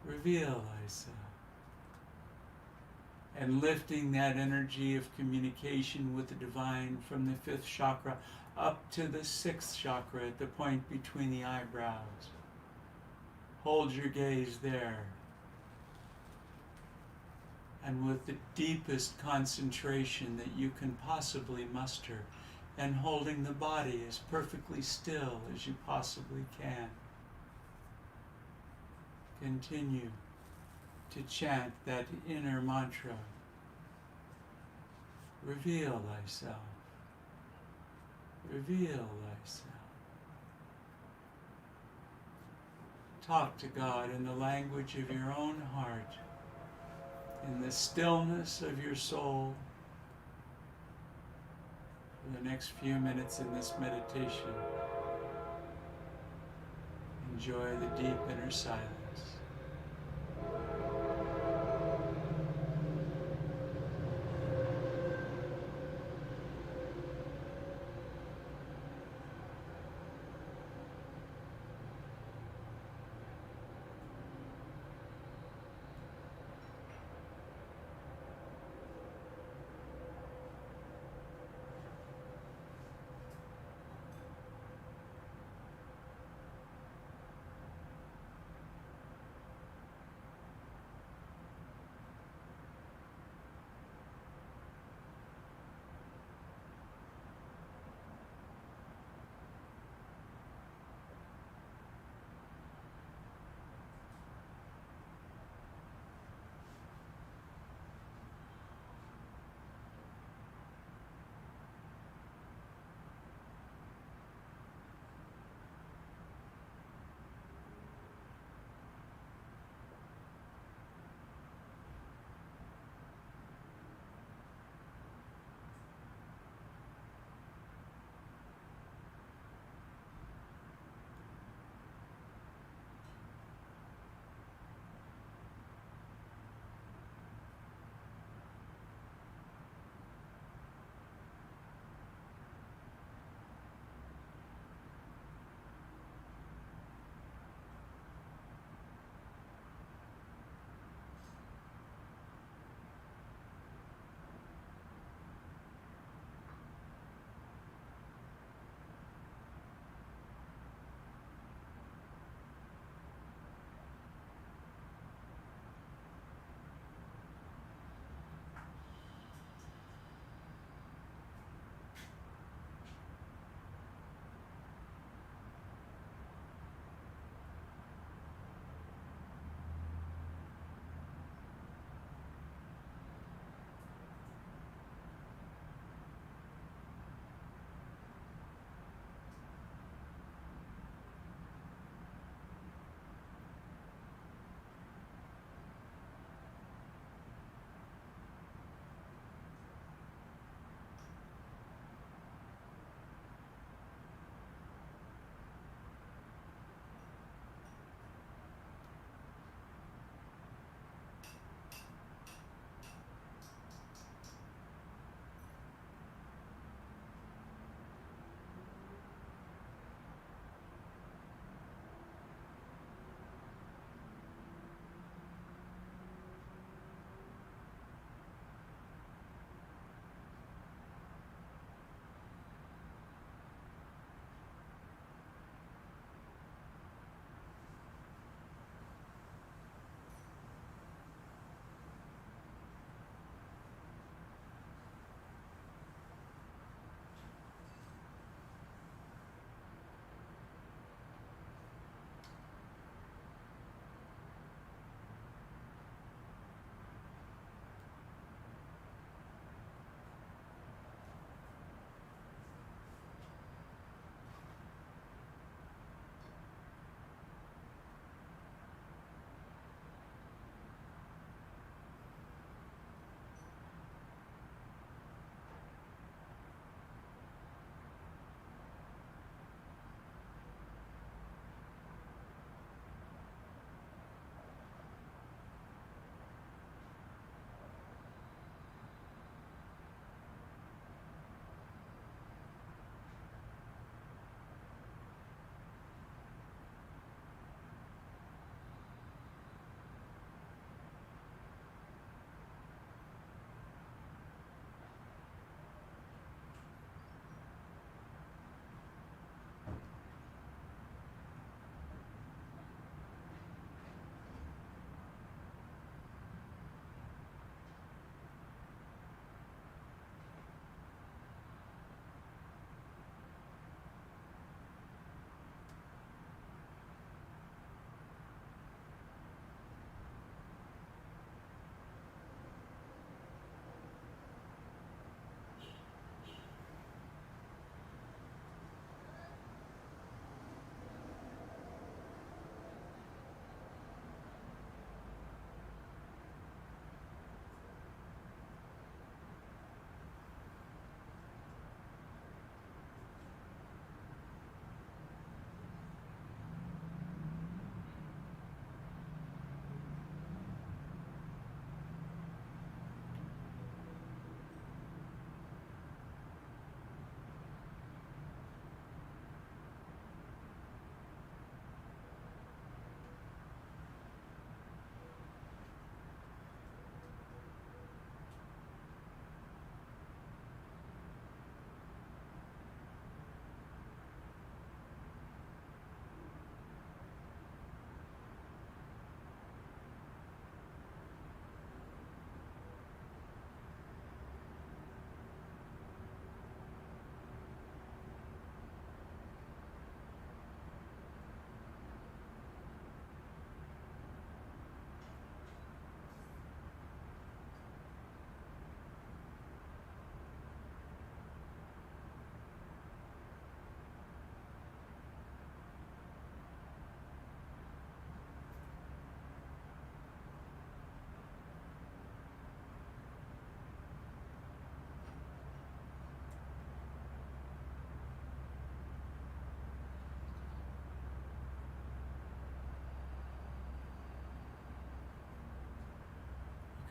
reveal thyself. And lifting that energy of communication with the divine from the fifth chakra up to the sixth chakra at the point between the eyebrows. Hold your gaze there. And with the deepest concentration that you can possibly muster, and holding the body as perfectly still as you possibly can, continue to chant that inner mantra. Reveal thyself. Reveal thyself. Talk to God in the language of your own heart, in the stillness of your soul. For the next few minutes in this meditation, enjoy the deep inner silence.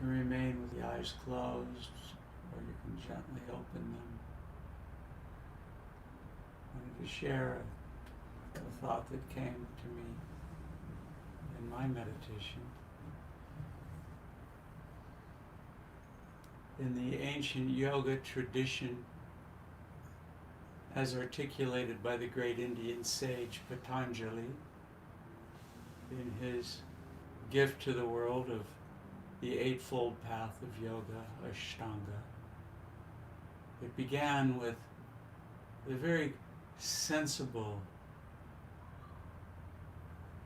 can remain with the eyes closed, or you can gently open them. I wanted to share a thought that came to me in my meditation. In the ancient yoga tradition, as articulated by the great Indian sage Patanjali in his gift to the world of the Eightfold Path of Yoga, Ashtanga, it began with a very sensible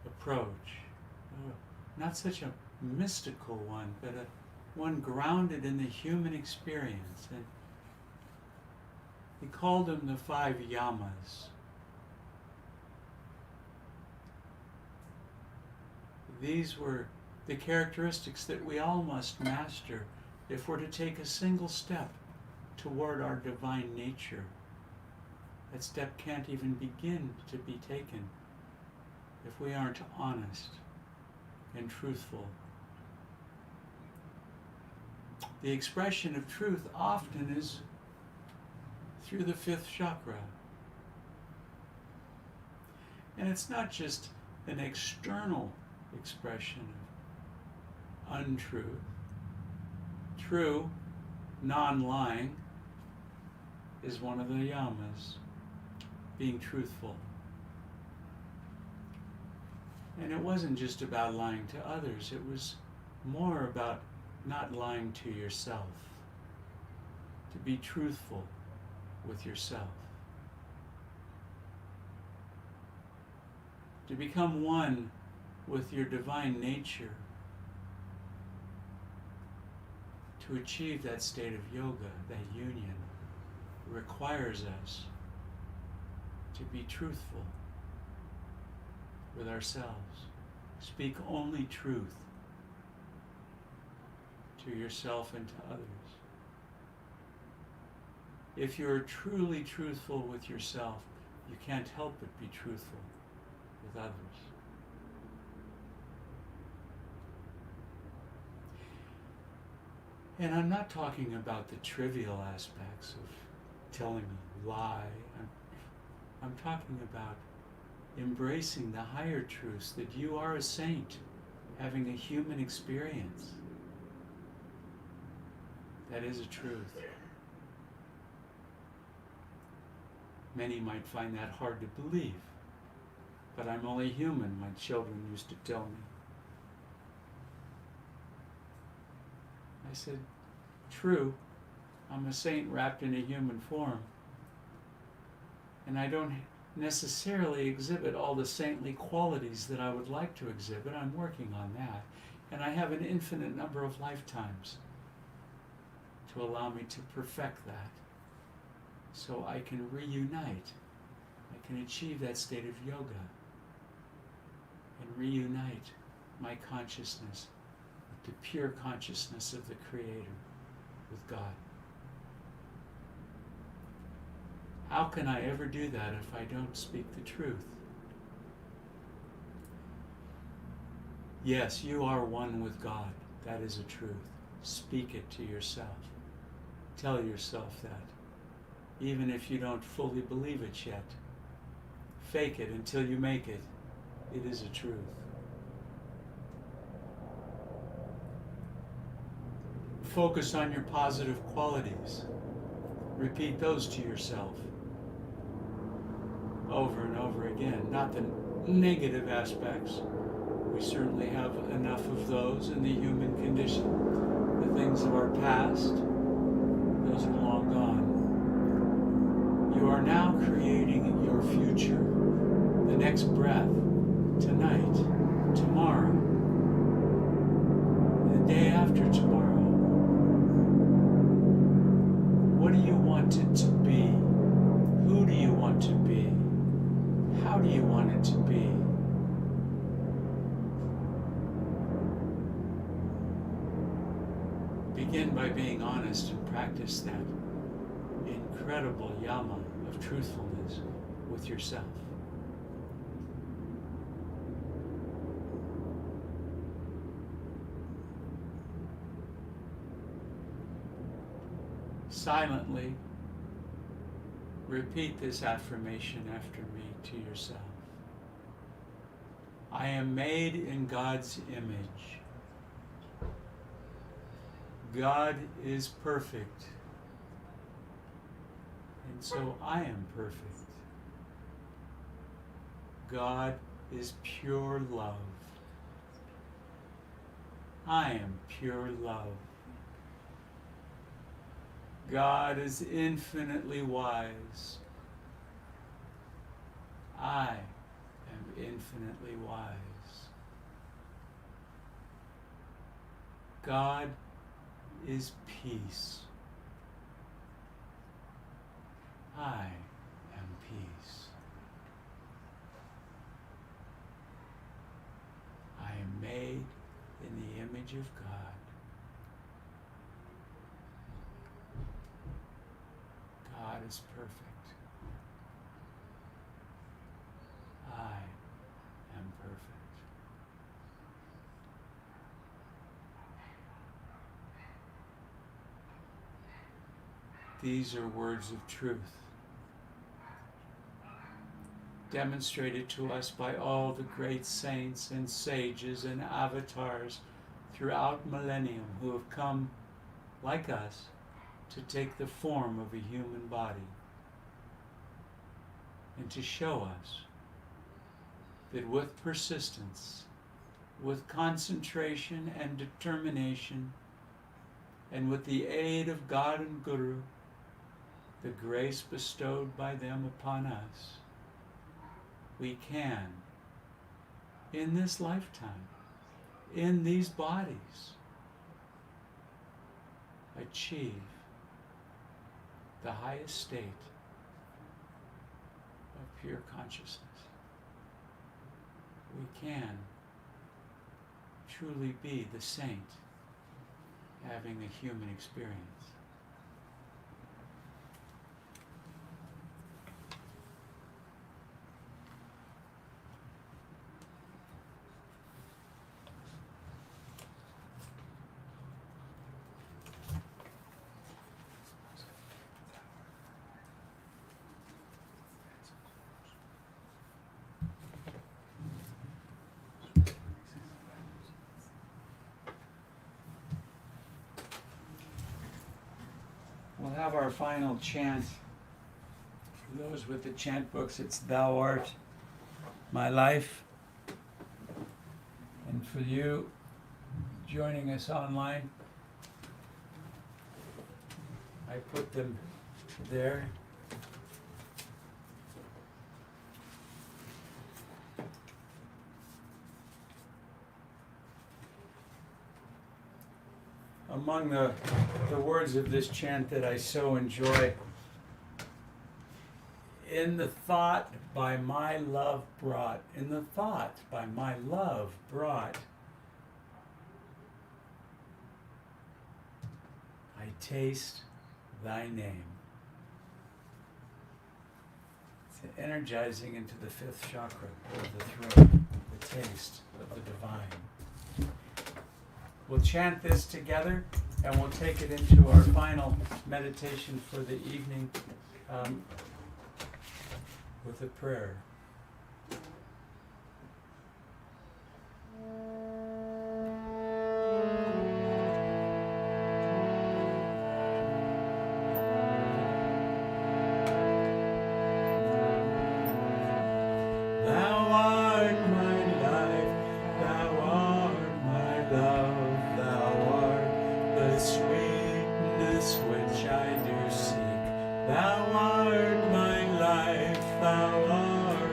approach, not such a mystical one, but one grounded in the human experience. And he called them the 5 yamas. These were the characteristics that we all must master if we're to take a single step toward our divine nature. That step can't even begin to be taken if we aren't honest and truthful. The expression of truth often is through the 5th chakra. And it's not just an external expression of untruth. True, non-lying, is one of the yamas, being truthful. And it wasn't just about lying to others, it was more about not lying to yourself, to be truthful with yourself, to become one with your divine nature, to achieve that state of yoga, that union, requires us to be truthful with ourselves. Speak only truth to yourself and to others. If you're truly truthful with yourself, you can't help but be truthful with others. And I'm not talking about the trivial aspects of telling a lie. I'm talking about embracing the higher truths that you are a saint, having a human experience. That is a truth. Many might find that hard to believe, but I'm only human, my children used to tell me. I said, true, I'm a saint wrapped in a human form, and I don't necessarily exhibit all the saintly qualities that I would like to exhibit. I'm working on that, and I have an infinite number of lifetimes to allow me to perfect that, so I can reunite, I can achieve that state of yoga and reunite my consciousness with the pure consciousness of the Creator, with God. How can I ever do that if I don't speak the truth? Yes, you are one with God. That is a truth. Speak it to yourself. Tell yourself that. Even if you don't fully believe it yet. Fake it until you make it. It is a truth. Focus on your positive qualities. Repeat those to yourself over and over again. Not the negative aspects. We certainly have enough of those in the human condition. The things of our past, those are long gone. You are now creating your future, the next breath, tonight, tomorrow, the day after tomorrow. What do you want it to be? Who do you want to be? How do you want it to be? Begin by being honest and practice that incredible yama of truthfulness with yourself. silently repeat this affirmation after me to yourself. I am made in God's image. God is perfect, and so I am perfect. God is pure love. I am pure love. God is infinitely wise. I am infinitely wise. God is peace. I am peace. I am made in the image of God. God is perfect. I am perfect. These are words of truth, demonstrated to us by all the great saints and sages and avatars throughout millennium who have come, like us, to take the form of a human body and to show us that with persistence, with concentration and determination, and with the aid of God and Guru, the grace bestowed by them upon us, we can, in this lifetime, in these bodies, achieve the highest state of pure consciousness. We can truly be the saint having a human experience. We'll have our final chant. For those with the chant books, it's Thou art my life. And for you joining us online, I put them there. Among the words of this chant that I so enjoy, in the thought by my love brought, in the thought by my love brought, I taste thy name. It's energizing into the fifth chakra of the throat, the taste of the divine. We'll chant this together, and we'll take it into our final meditation for the evening with a prayer. Which I do seek. Thou art my life, thou art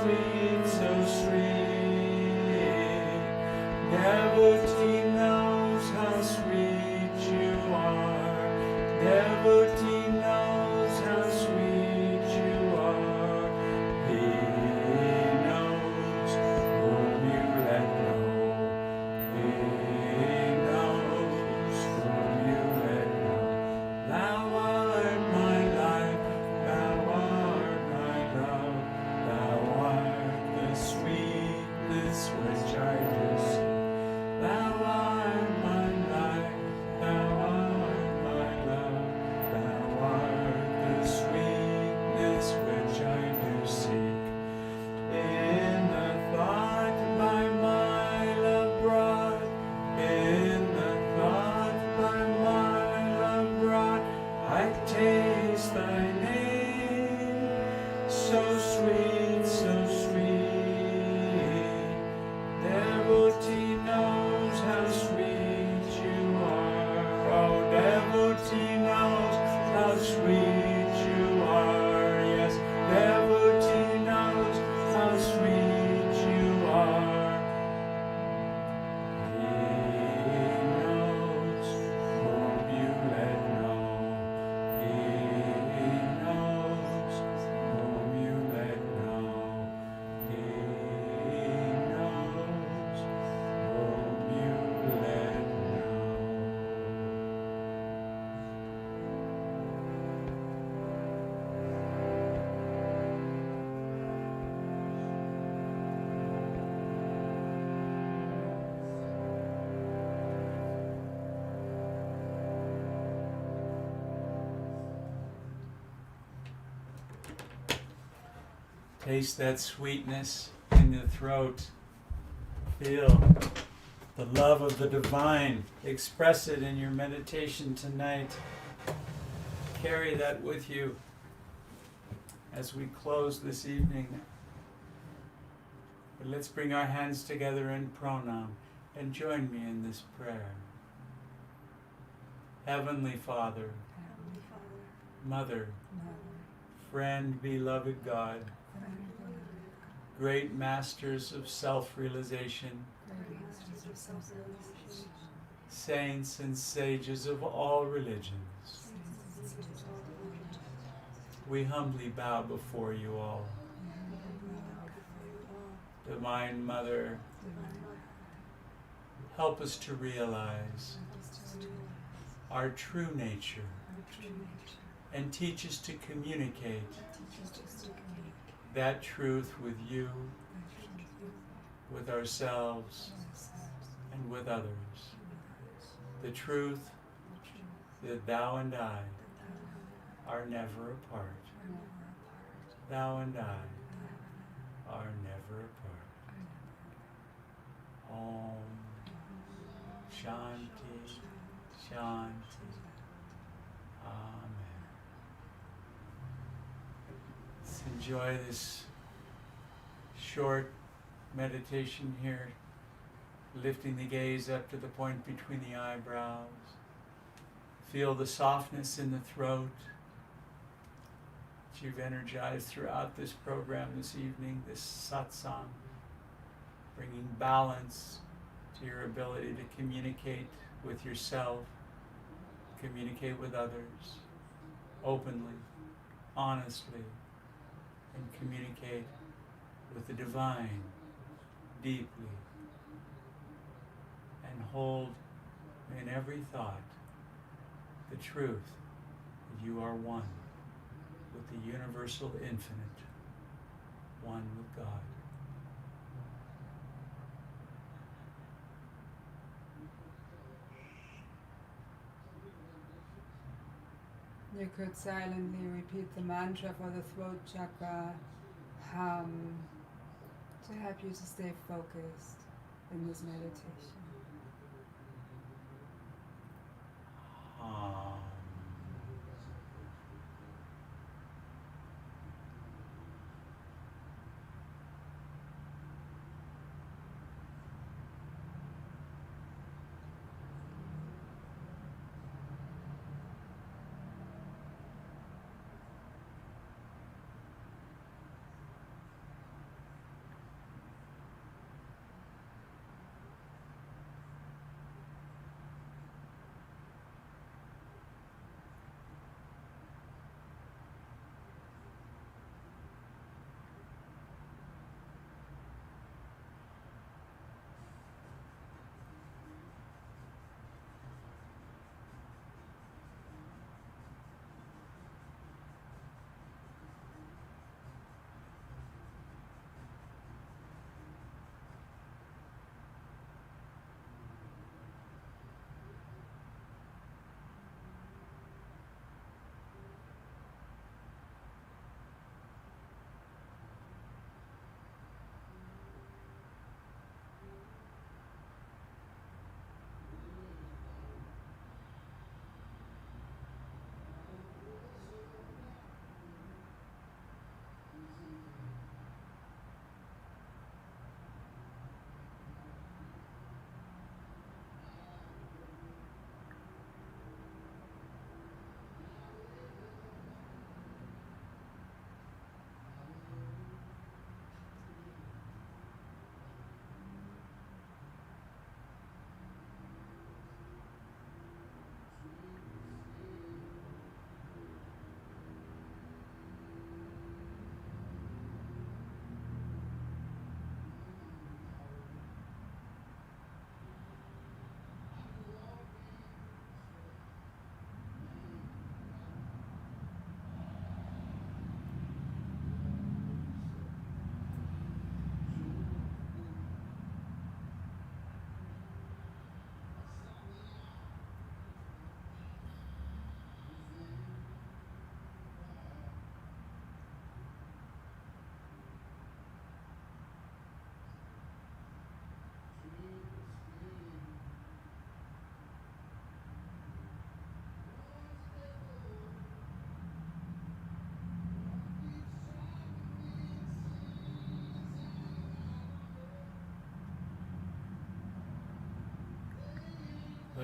sweet, so sweet. Devotee knows how sweet you are. Devotee knows how sweet you are. He knows whom you let go. He knows whom you let go. Thou art my life, thou art my love, thou art the sweetness which I do see. Thou art my life, thou art my love, thou art the sweetness which I do seek. In the thought by my love brought, in the thought by my love brought, I taste thy name, so sweet, so sweet. Devotee knows how sweet you are. Oh, devotee knows how sweet you are. Yes, devotee knows how sweet you are. He knows whom you let know. He knows whom you let know. He knows whom you let know. Taste that sweetness in the throat. Feel the love of the divine. Express it in your meditation tonight. Carry that with you as we close this evening. But let's bring our hands together in pranam and join me in this prayer. Heavenly Father, Mother, friend, beloved God, great masters of self-realization, saints and sages of all religions, we humbly bow before you all. Divine Mother, help us to realize our true nature and teach us to communicate that truth with you, with ourselves, and with others. The truth that thou and I are never apart. Thou and I are never apart. Om Shanti, Shanti. Amen. Let's enjoy this short meditation here, lifting the gaze up to the point between the eyebrows. Feel the softness in the throat that you've energized throughout this program this evening, this satsang, bringing balance to your ability to communicate with yourself, communicate with others, openly, honestly, and communicate with the divine deeply, and hold in every thought the truth that you are one with the universal infinite, one with God. You could silently repeat the mantra for the throat chakra, hum, to help you to stay focused in this meditation.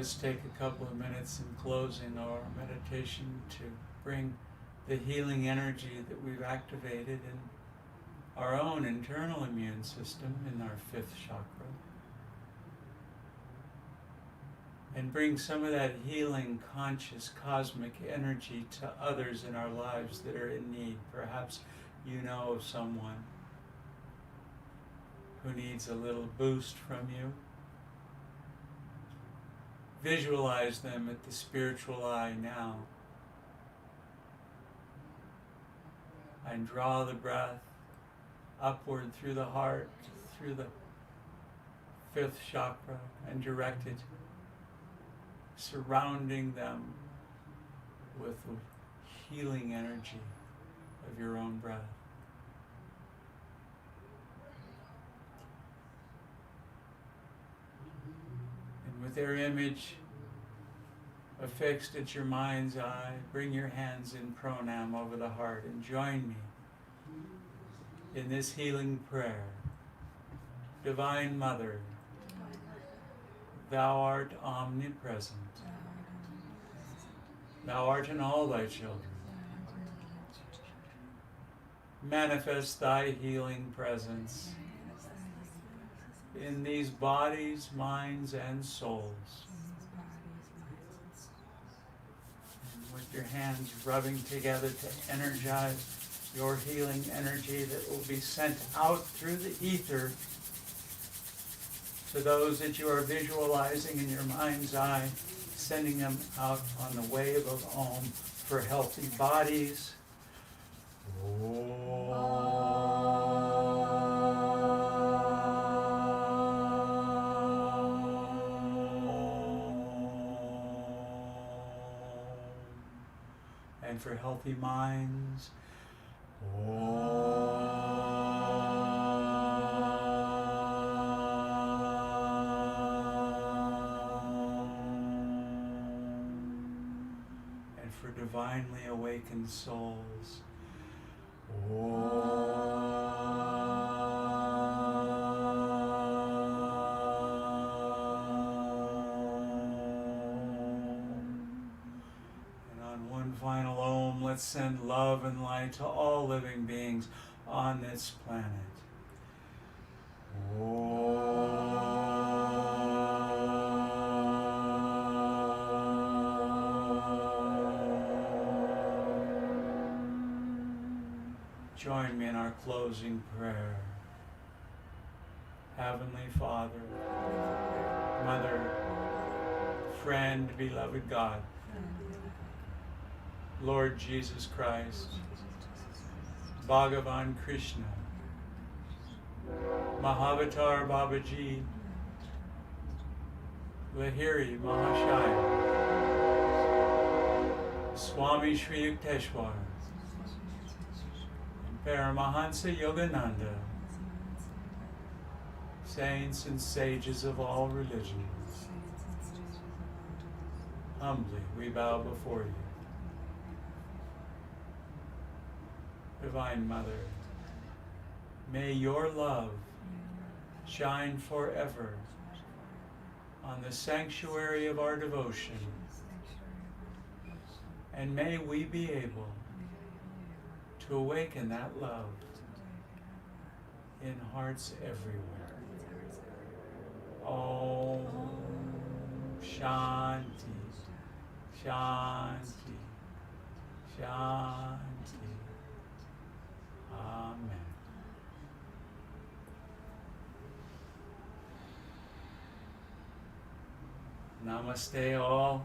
Let's take a couple of minutes in closing our meditation to bring the healing energy that we've activated in our own internal immune system, in our fifth chakra, and bring some of that healing, conscious, cosmic energy to others in our lives that are in need. Perhaps you know of someone who needs a little boost from you. Visualize them at the spiritual eye now, and draw the breath upward through the heart, through the fifth chakra, and direct it, surrounding them with the healing energy of your own breath. And with their image affixed at your mind's eye, bring your hands in pranam over the heart and join me in this healing prayer. Divine Mother, Thou art omnipresent. Thou art in all thy children. Manifest thy healing presence in these bodies, minds, and souls. And with your hands rubbing together to energize your healing energy that will be sent out through the ether to those that you are visualizing in your mind's eye, sending them out on the wave of Om for healthy bodies. And for healthy minds. And for divinely awakened souls. Final Om, let's send love and light to all living beings on this planet. Join me in our closing prayer. Heavenly Father, Mother, friend, beloved God, Lord Jesus Christ, Bhagavan Krishna, Mahavatar Babaji, Lahiri Mahashaya, Swami Sri Yukteswar, and Paramahansa Yogananda, saints and sages of all religions, humbly we bow before you. Divine Mother, may your love shine forever on the sanctuary of our devotion, and may we be able to awaken that love in hearts everywhere. Om Shanti, Shanti, Shanti. Amen. Namaste all,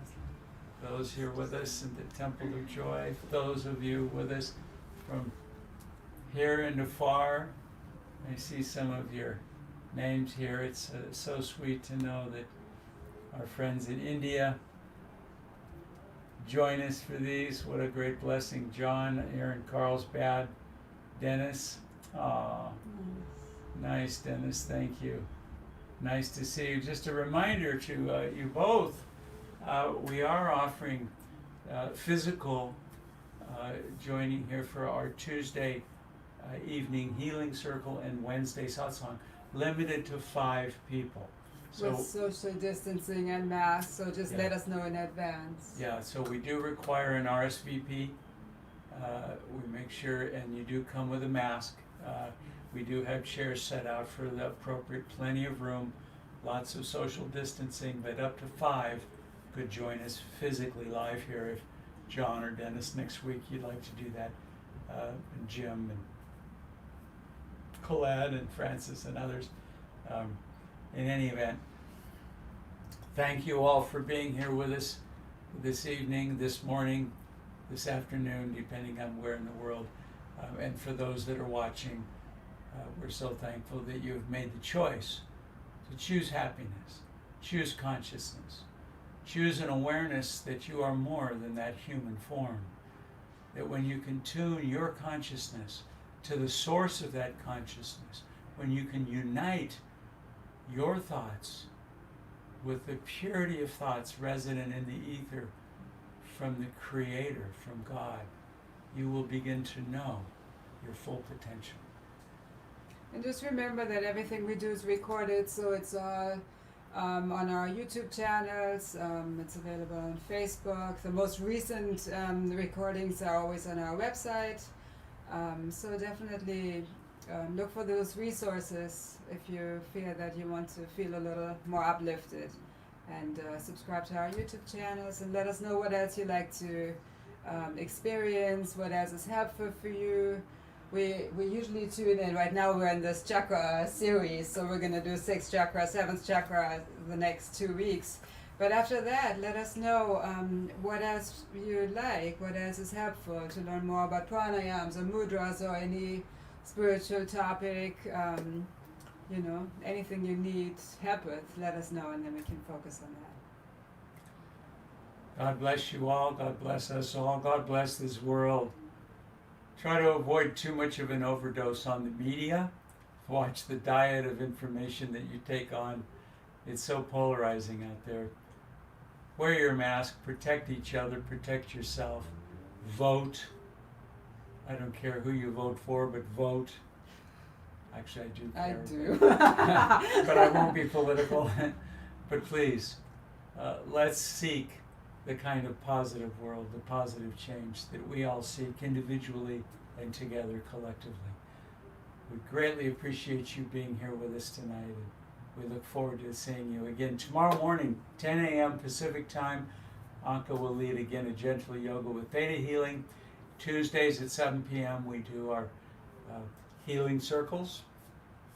those here with us in the Temple of Joy, those of you with us from here and afar. I see some of your names here. It's so sweet to know that our friends in India join us for these. What a great blessing. John here in Carlsbad. Dennis. Nice, Dennis. Thank you. Nice to see you. Just a reminder to you both, we are offering physical joining here for our Tuesday evening healing circle and Wednesday satsang, limited to 5 people. with social distancing and masks, so just let us know in advance. Yeah, so we do require an RSVP. We make sure, and you do come with a mask. We do have chairs set out for the appropriate, plenty of room, lots of social distancing, but up to 5 could join us physically live here. If John or Dennis next week you'd like to do that, and Jim and Colette and Francis and others. In any event, thank you all for being here with us this evening, this morning, this afternoon, depending on where in the world. And for those that are watching, we're so thankful that you have made the choice to choose happiness, choose consciousness, choose an awareness that you are more than that human form. That when you can tune your consciousness to the source of that consciousness, when you can unite your thoughts with the purity of thoughts resident in the ether from the Creator, from God, you will begin to know your full potential. And just remember that everything we do is recorded, so it's on our YouTube channels, it's available on Facebook. The most recent recordings are always on our website. So definitely look for those resources if you feel that you want to feel a little more uplifted. And subscribe to our YouTube channels and let us know what else you like to experience, what else is helpful for you. We usually tune in. Right now we're in this chakra series, so we're going to do 6th chakra, 7th chakra the next 2 weeks. But after that, let us know what else you like, what else is helpful to learn more about pranayams or mudras or any spiritual topic, anything you need help with, let us know and then we can focus on that. God bless you all. God bless us all. God bless this world. Try to avoid too much of an overdose on the media. Watch the diet of information that you take on. It's so polarizing out there. Wear your mask, protect each other, protect yourself. Vote. I don't care who you vote for, but vote. Actually, I do care. I do. But I won't be political. But please, let's seek the kind of positive world, the positive change that we all seek individually and together collectively. We greatly appreciate you being here with us tonight, and we look forward to seeing you again tomorrow morning, 10 a.m. Pacific time. Anka will lead again a gentle yoga with theta healing. Tuesdays at 7 p.m. we do our healing circles.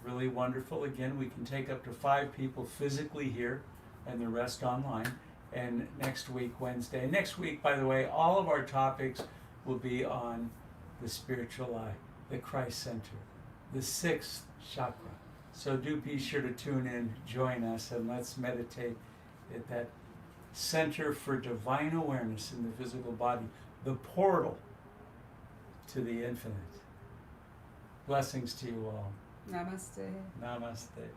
Really wonderful. Again, we can take up to 5 people physically here and the rest online. And next week, Wednesday. Next week, by the way, all of our topics will be on the spiritual eye, the Christ Center, the 6th chakra. So do be sure to tune in, join us, and let's meditate at that center for divine awareness in the physical body, the portal to the infinite. Blessings to you all. Namaste. Namaste.